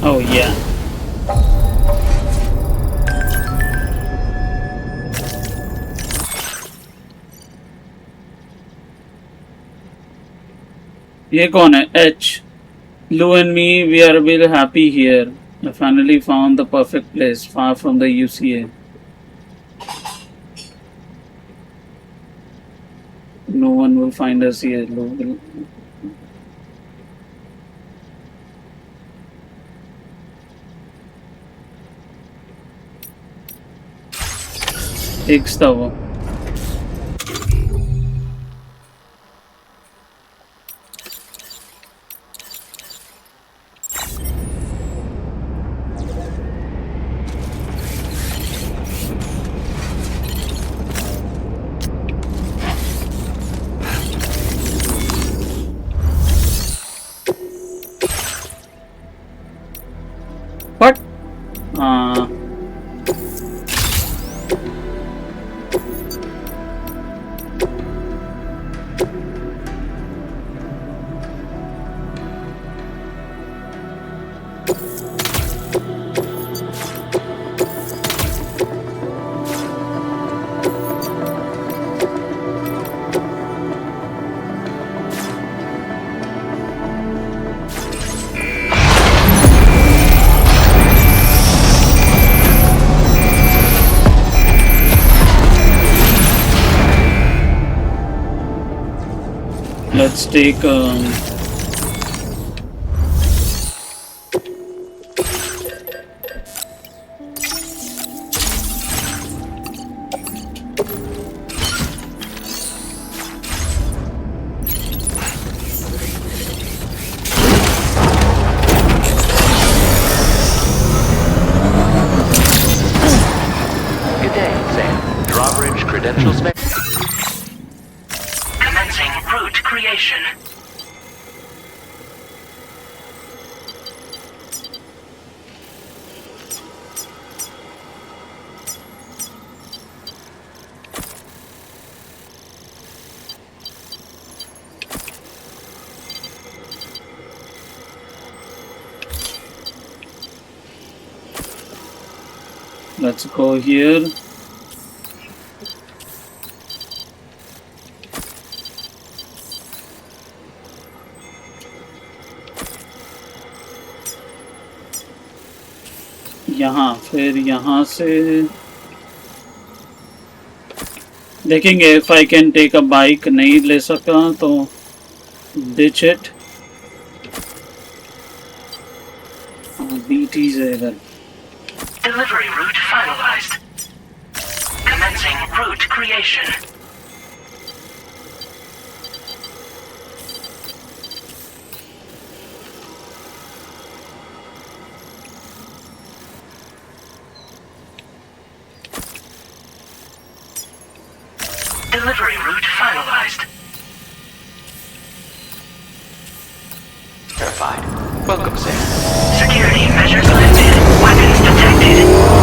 Oh yeah. ये कौन है? H. Lou and me, we are really happy here. I finally found the perfect place, far from the UCA. No one will find us here. Lou will. Higgs था वो. What? Let's take Good day, Sam. Drawbridge credentials. Commencing route creation. Let's go here. यहाँ फिर यहाँ से देखेंगे if I can take a bike. नहीं ले सका तो ditch it. BTs है इधर. Delivery route finalized. Commencing route creation. Delivery route finalized. Verified. Welcome, Sam. Security measures lifted. Weapons detected.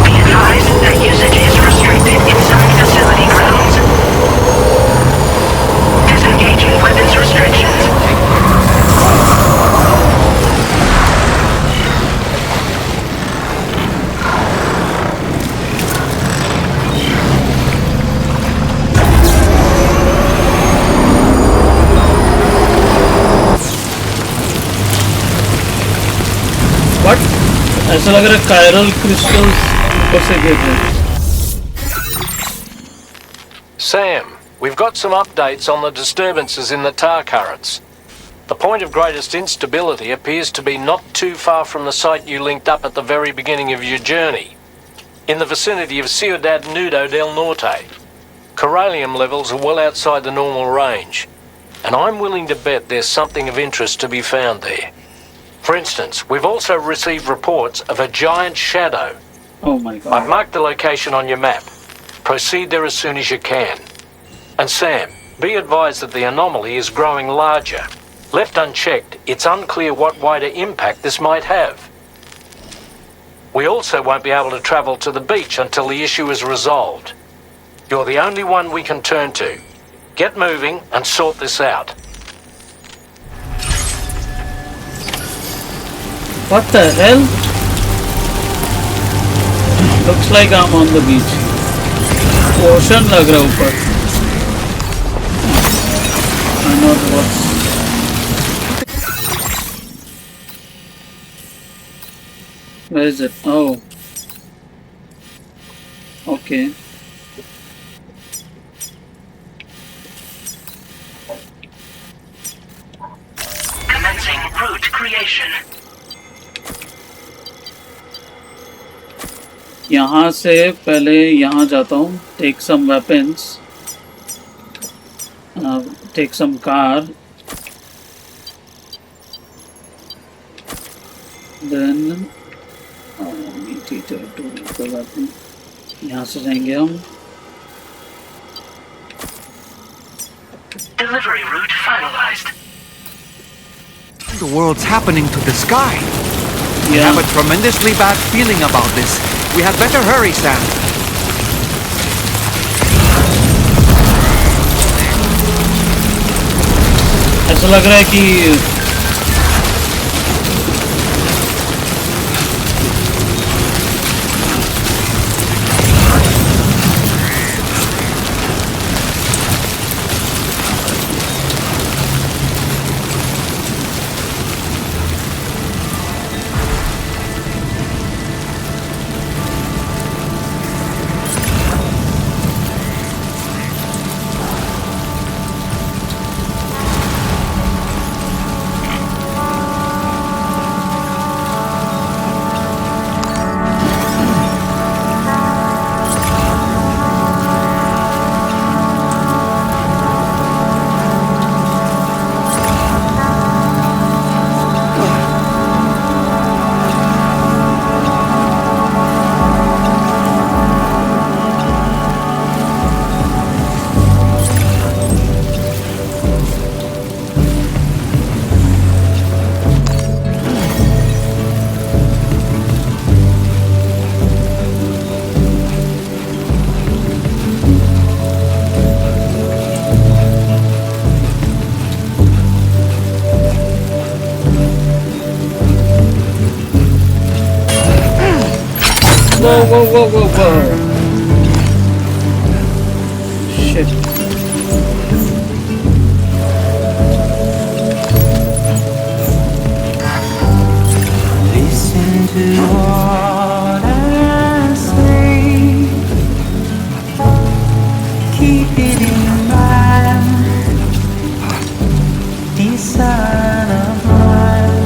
Be advised that usage is restricted inside facility grounds. Disengaging weapons restrictions. What? ऐसा लग रहा है chiral crystals ऊपर से गिर रहे हैं. Sam, we've got some updates on the disturbances in the tar currents. The point of greatest instability appears to be not too far from the site you linked up at the very beginning of your journey, in the vicinity of Ciudad Nudo del Norte. Corallium levels are well outside the normal range, and I'm willing to bet there's something of interest to be found there. For instance, we've also received reports of a giant shadow. Oh my god. I've marked the location on your map. Proceed there as soon as you can. And Sam, be advised that the anomaly is growing larger. Left unchecked, it's unclear what wider impact this might have. We also won't be able to travel to the beach until the issue is resolved. You're the only one we can turn to. Get moving and sort this out. What the hell? Looks like I'm on the beach. Ocean lag raha upar. I know what's. Where is it? Oh. Okay. Commencing route creation. यहाँ से पहले यहाँ जाता हूँ. Take some weapons. Take some car. Then कोई बात नहीं. यहाँ से जाएंगे हम. Delivery route finalized. The world's happening to the sky. Yeah. I have a tremendously bad feeling about this. We had better hurry, Sam. ऐसा लग रहा है कि Whoa. Shit. Listen to what I say. Keep it in mind. Decide of mine.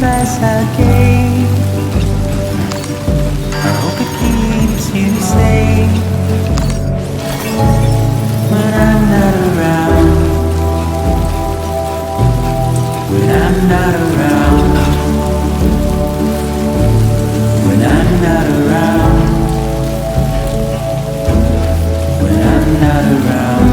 Advice I gave, I hope it keeps you safe when I'm not around. When I'm not around. When I'm not around. When I'm not around.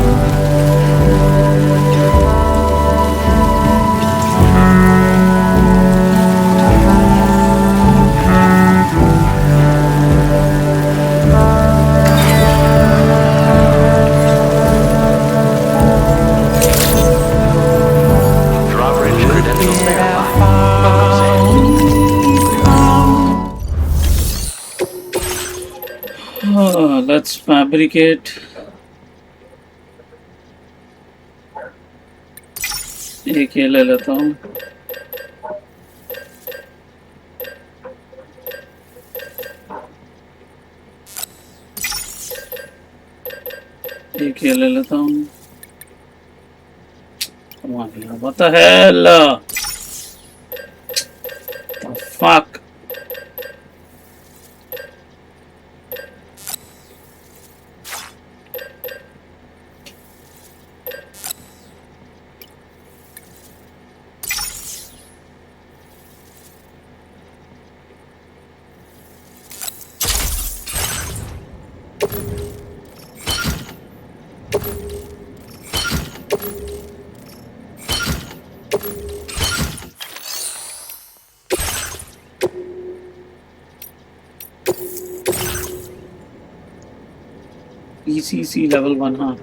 Let's fabricate. एक ये ले लेता हूँ। एक ये ले लेता हूँ। What the hell? The fuck? ECC level 1, huh?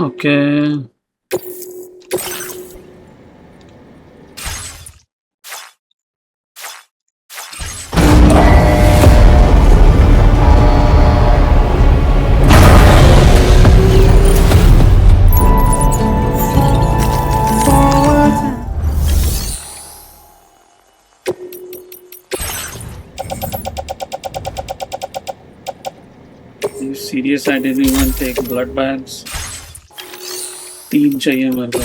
Okay. You serious? I didn't even take blood bags. 3 चाहिए मेरे को.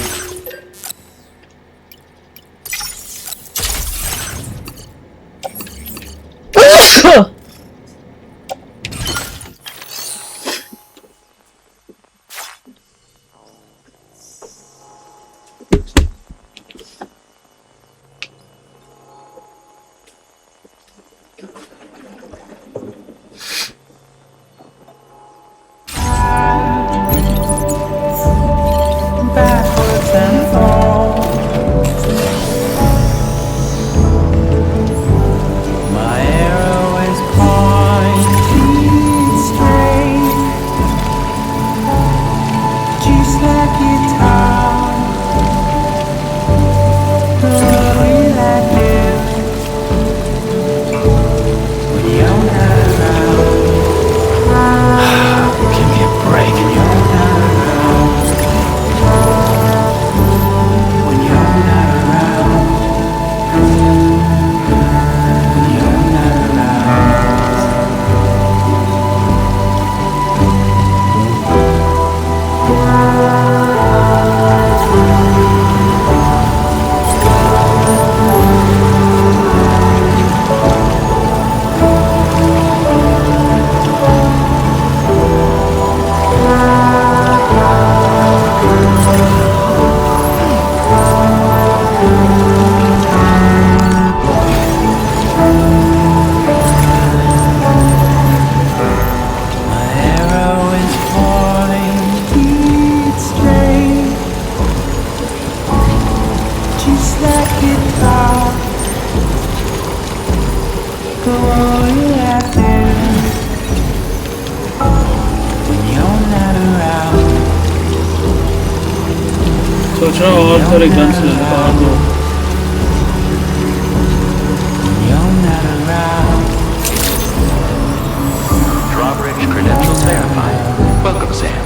Drawbridge credentials verified. Welcome, Sam.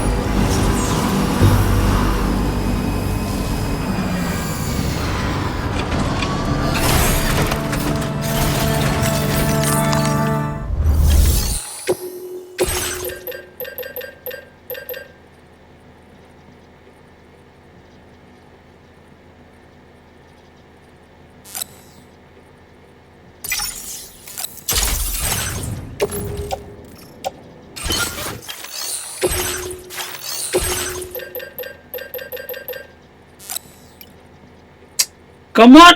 Come on!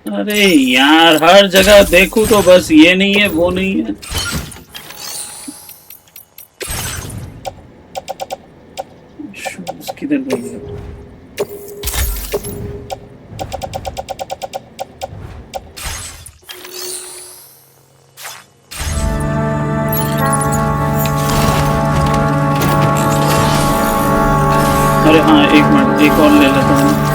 अरे यार हर जगह देखूं तो बस ये नहीं है वो नहीं है. शूज किधर गए? अरे हाँ एक मिनट एक और ले लेता हूँ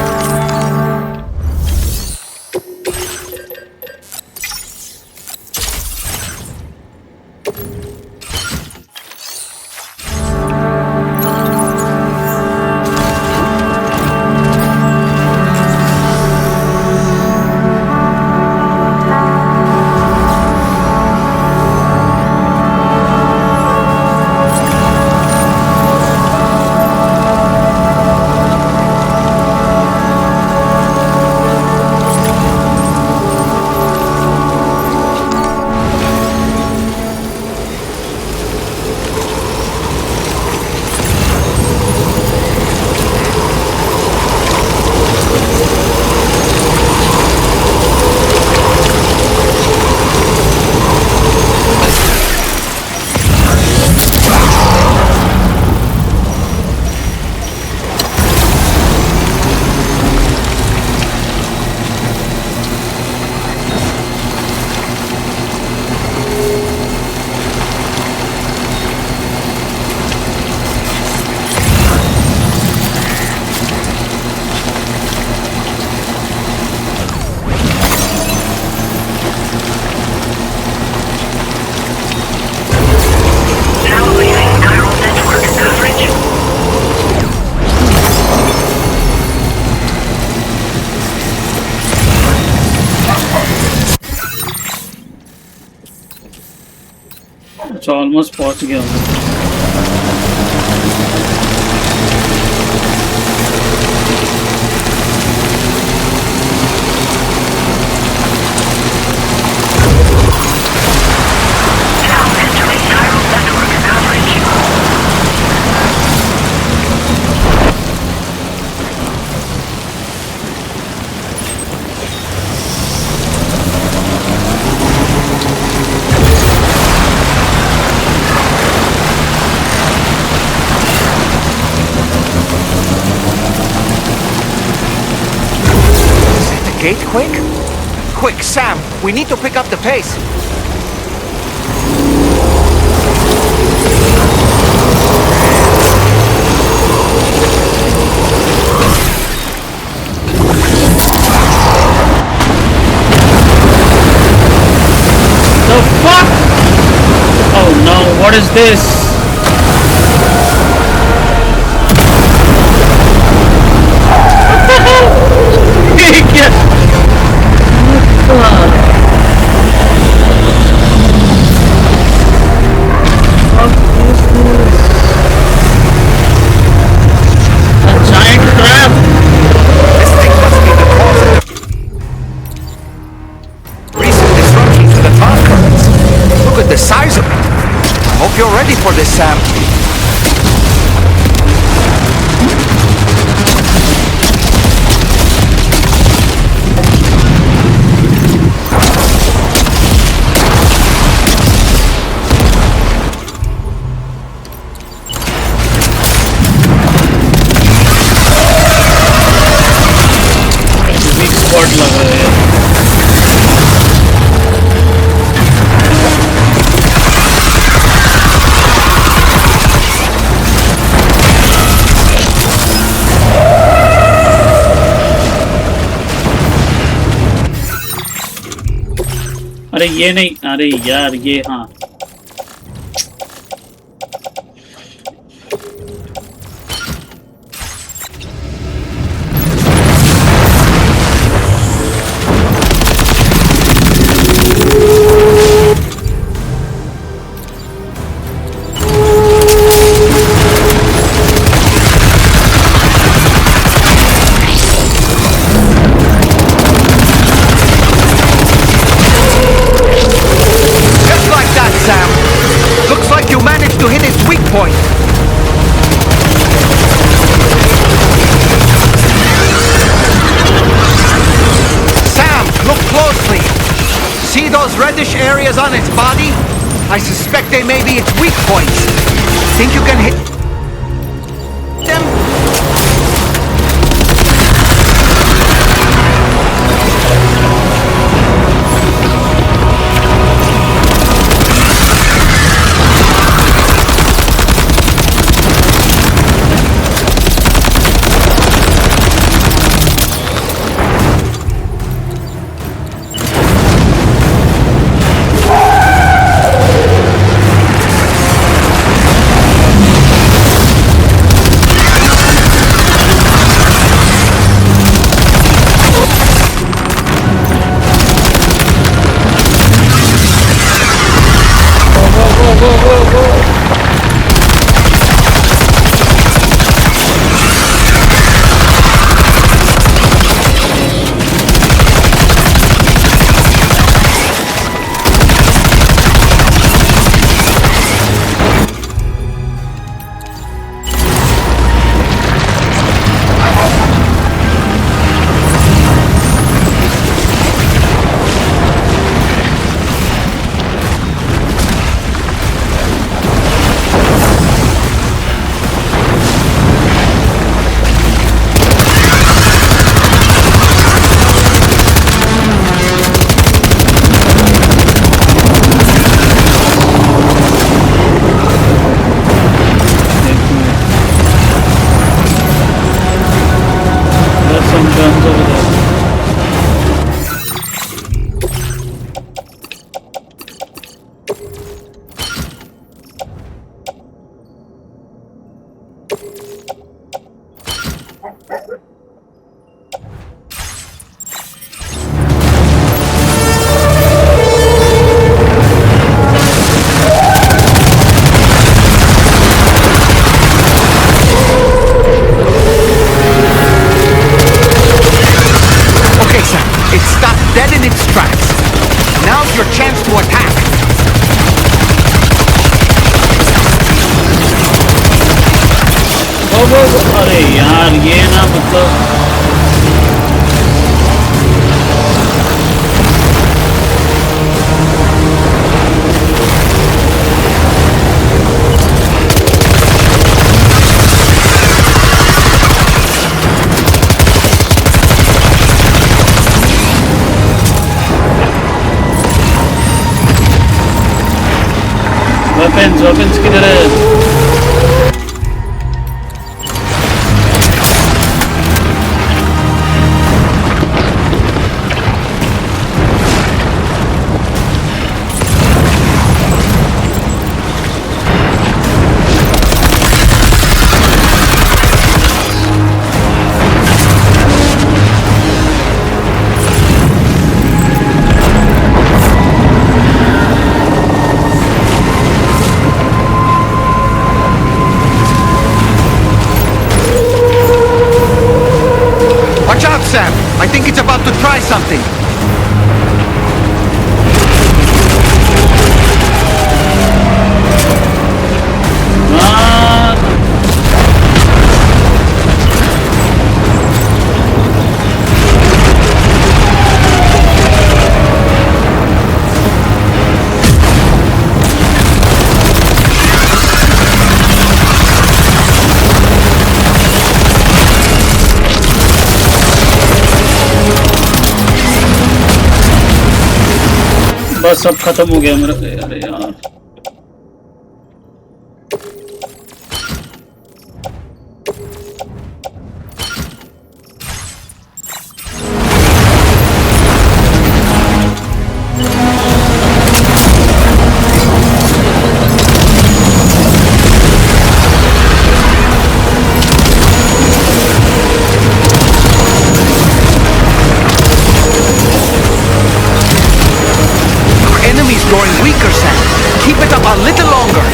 अच्छा ऑलमोस्ट पहुंच गया हूँ Gate quick? Quick, Sam! We need to pick up the pace! The fuck? Oh no, what is this? You're ready for this, Sam. Big spot लग रहा है अरे ये नहीं अरे यार ये हाँ reddish areas on its body? I suspect they may be its weak points. Think you can hit them? is your chance to attack. अरे यार ये ना मतलब वेपन्स किधर है? Sam, I think it's about to try something. बस सब खत्म हो गया मेरा। अरे यार growing weaker, Sam. Keep it up a little longer.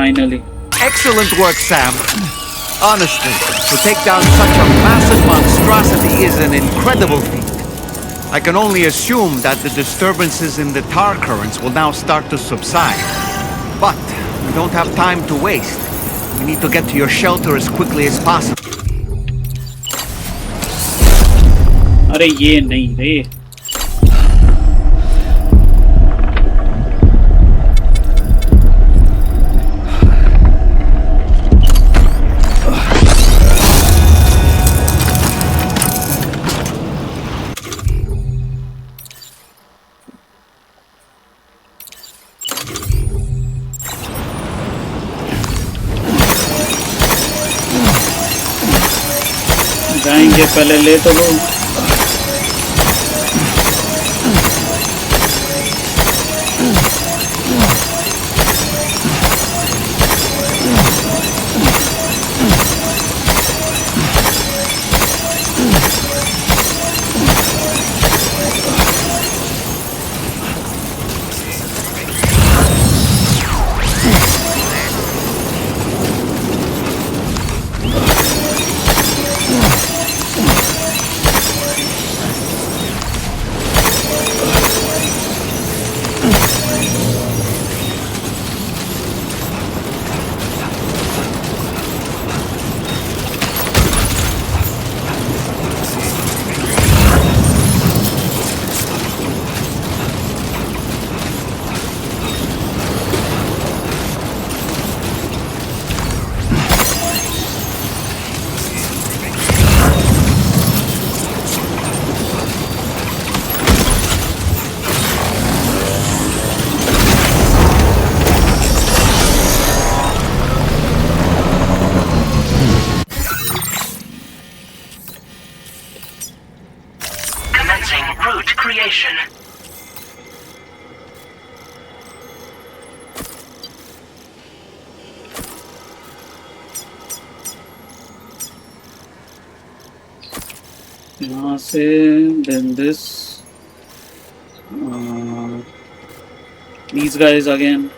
Finally. Excellent work, Sam. Honestly, to take down such a massive monstrosity is an incredible feat. I can only assume that the disturbances in the tar currents will now start to subside. But we don't have time to waste. We need to get to your shelter as quickly as possible. अरे ये नहीं रे। ये पहले ले तो लो। creation. यहाँ से then this these guys again.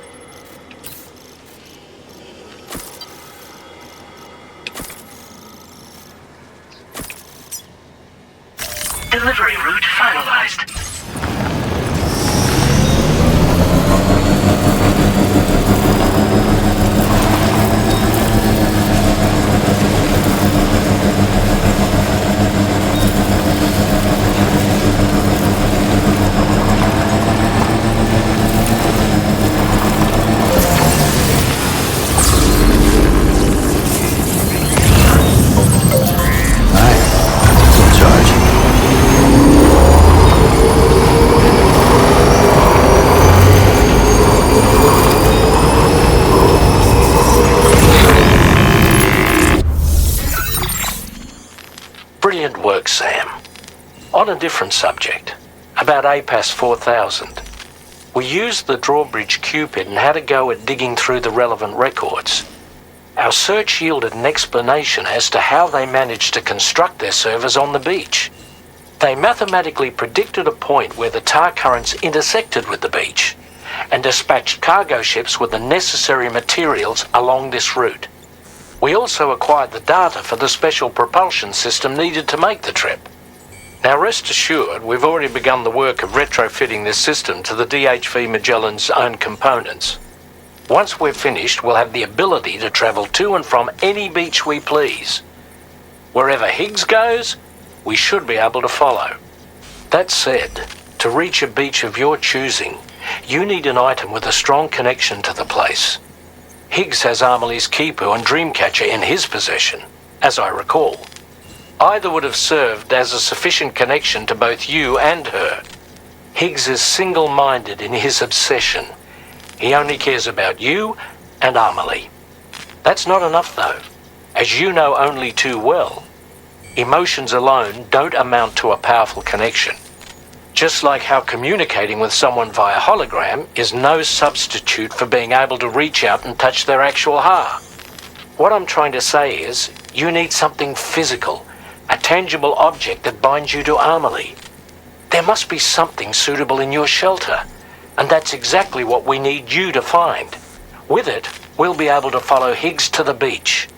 Delivery route finalized. Brilliant work, Sam. On a different subject, about APAS 4000. We used the drawbridge Cupid and had a go at digging through the relevant records. Our search yielded an explanation as to how they managed to construct their servers on the beach. They mathematically predicted a point where the tar currents intersected with the beach and dispatched cargo ships with the necessary materials along this route. We also acquired the data for the special propulsion system needed to make the trip. Now rest assured, we've already begun the work of retrofitting this system to the DHV Magellan's own components. Once we're finished, we'll have the ability to travel to and from any beach we please. Wherever Higgs goes, we should be able to follow. That said, to reach a beach of your choosing, you need an item with a strong connection to the place. Higgs has Amelie's Kipu and Dreamcatcher in his possession, as I recall. Either would have served as a sufficient connection to both you and her. Higgs is single-minded in his obsession. He only cares about you and Amelie. That's not enough, though. As you know only too well, emotions alone don't amount to a powerful connection. Just like how communicating with someone via hologram is no substitute for being able to reach out and touch their actual heart. What I'm trying to say is, you need something physical, a tangible object that binds you to Amelie. There must be something suitable in your shelter, and that's exactly what we need you to find. With it, we'll be able to follow Higgs to the beach.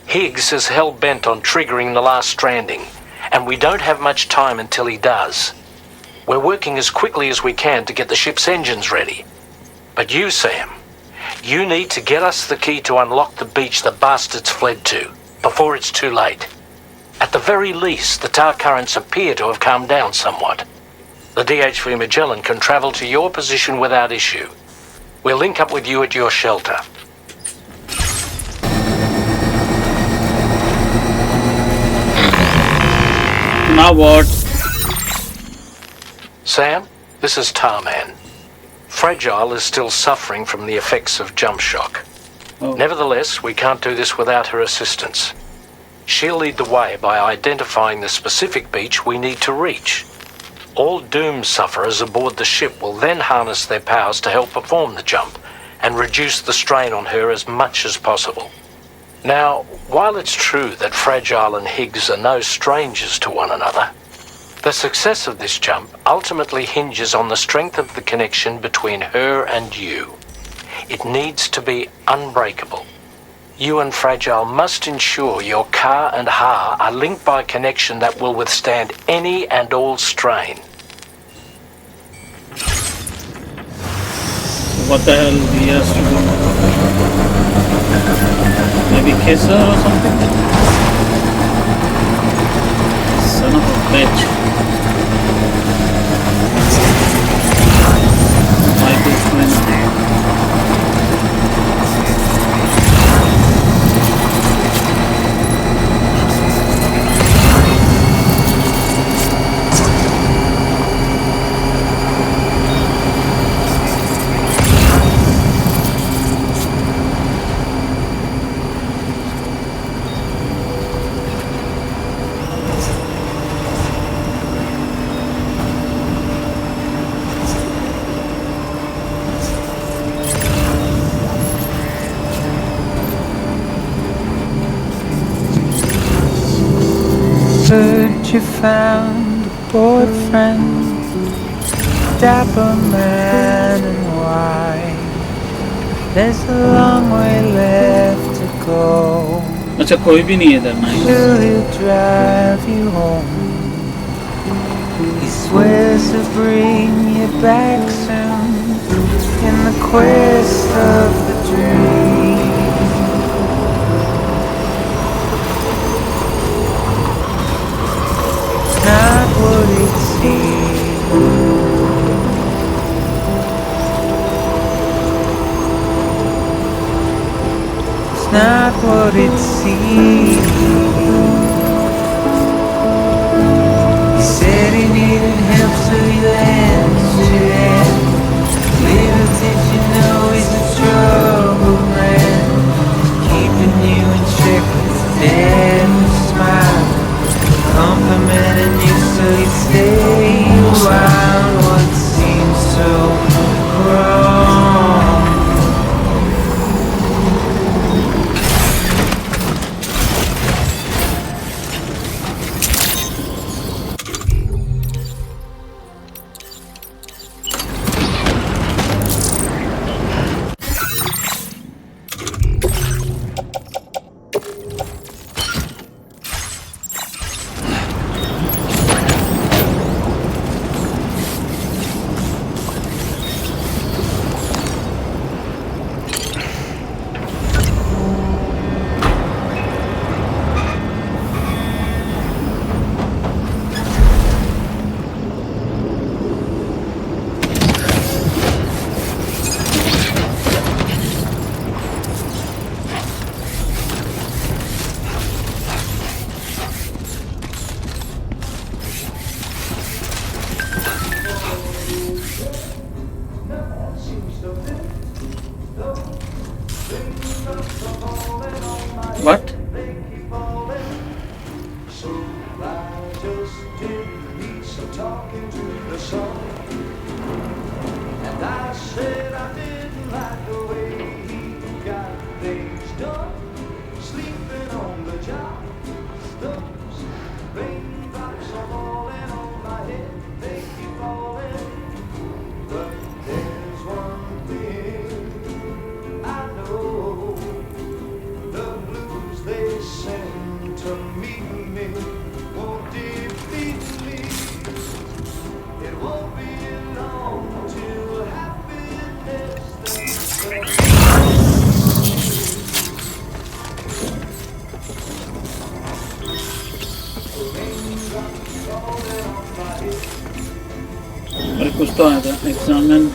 Higgs is hell-bent on triggering the last stranding, and we don't have much time until he does. We're working as quickly as we can to get the ship's engines ready. But you, Sam, you need to get us the key to unlock the beach the bastards fled to, before it's too late. At the very least, the tar currents appear to have calmed down somewhat. The DHV Magellan can travel to your position without issue. We'll link up with you at your shelter. Now what? Sam, this is Tarman. Fragile is still suffering from the effects of jump shock. Nevertheless, we can't do this without her assistance. She'll lead the way by identifying the specific beach we need to reach. All Doom sufferers aboard the ship will then harness their powers to help perform the jump and reduce the strain on her as much as possible. Now, while it's true that Fragile and Higgs are no strangers to one another, the success of this jump ultimately hinges on the strength of the connection between her and you. It needs to be unbreakable. You and Fragile must ensure your Ka and Ha are linked by a connection that will withstand any and all strain. What the hell he has to do? Maybe kiss her or something? Son of a bitch. Michael Flynn. You found a boyfriend, dapper man and white. There's a long way left to go. अच्छा कोई भी नहीं है इधर ना Till he'll drive you home. He swears to bring you back soon in the quest of the dream. Not what it seems. It's not what it seems. He said he needed help, so he lent you that. Little did you know he's a trouble man, keeping you in check with his deadly smile. Complimenting you so you stay around what seems so wrong. What? अरे कुछ तो आया था examine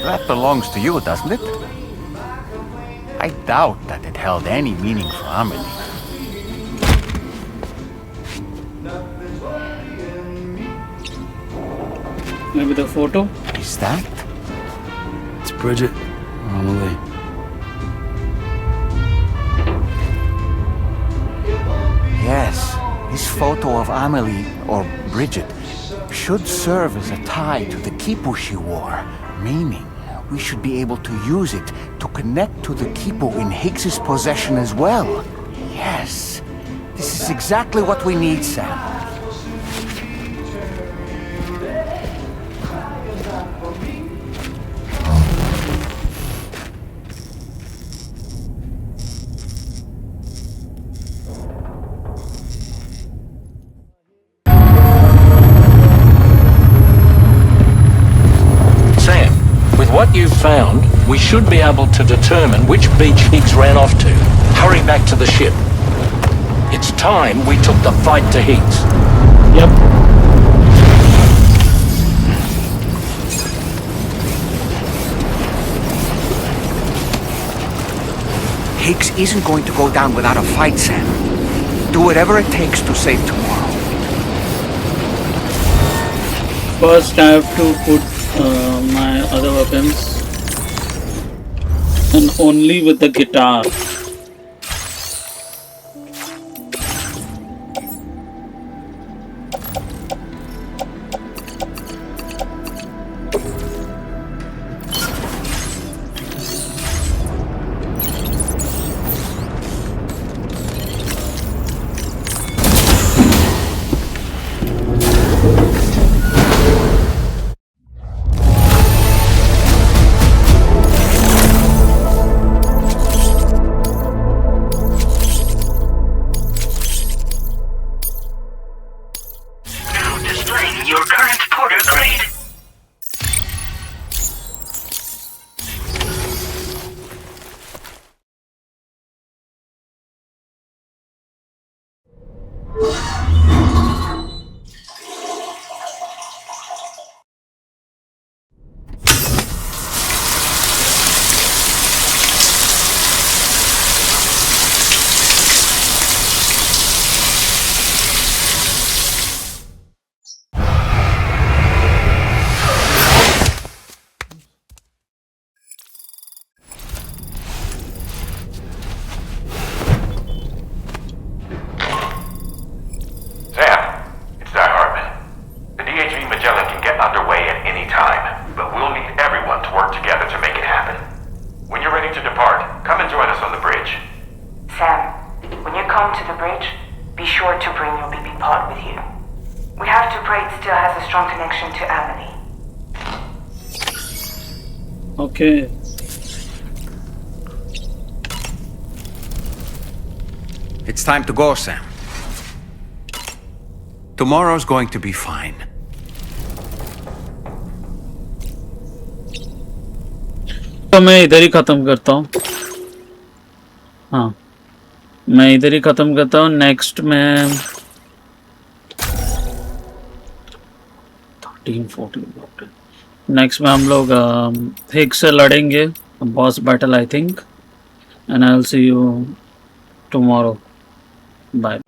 That belongs to you, doesn't it? I doubt that it held any meaning for Amelie. maybe the photo. Is that Bridget, Amelie. Yes, this photo of Amelie, or Bridget, should serve as a tie to the quipu she wore, meaning we should be able to use it to connect to the quipu in Higgs's possession as well. Yes, this is exactly what we need, Sam. What you've found, we should be able to determine which beach Higgs ran off to. Hurry back to the ship. It's time we took the fight to Higgs. Yep. Higgs isn't going to go down without a fight, Sam. Do whatever it takes to save tomorrow. First, I have to put my other weapons, and only with the guitar. Okay. It's time to go, Sam. Tomorrow's going to be fine. तो मैं इधर ही खत्म करता हूँ. हाँ, मैं इधर ही खत्म करता हूँ. नेक्स्ट में 13-14 नेक्स्ट में हम लोग हिग्स से लड़ेंगे, boss battle I think, and I will see you tomorrow. Bye.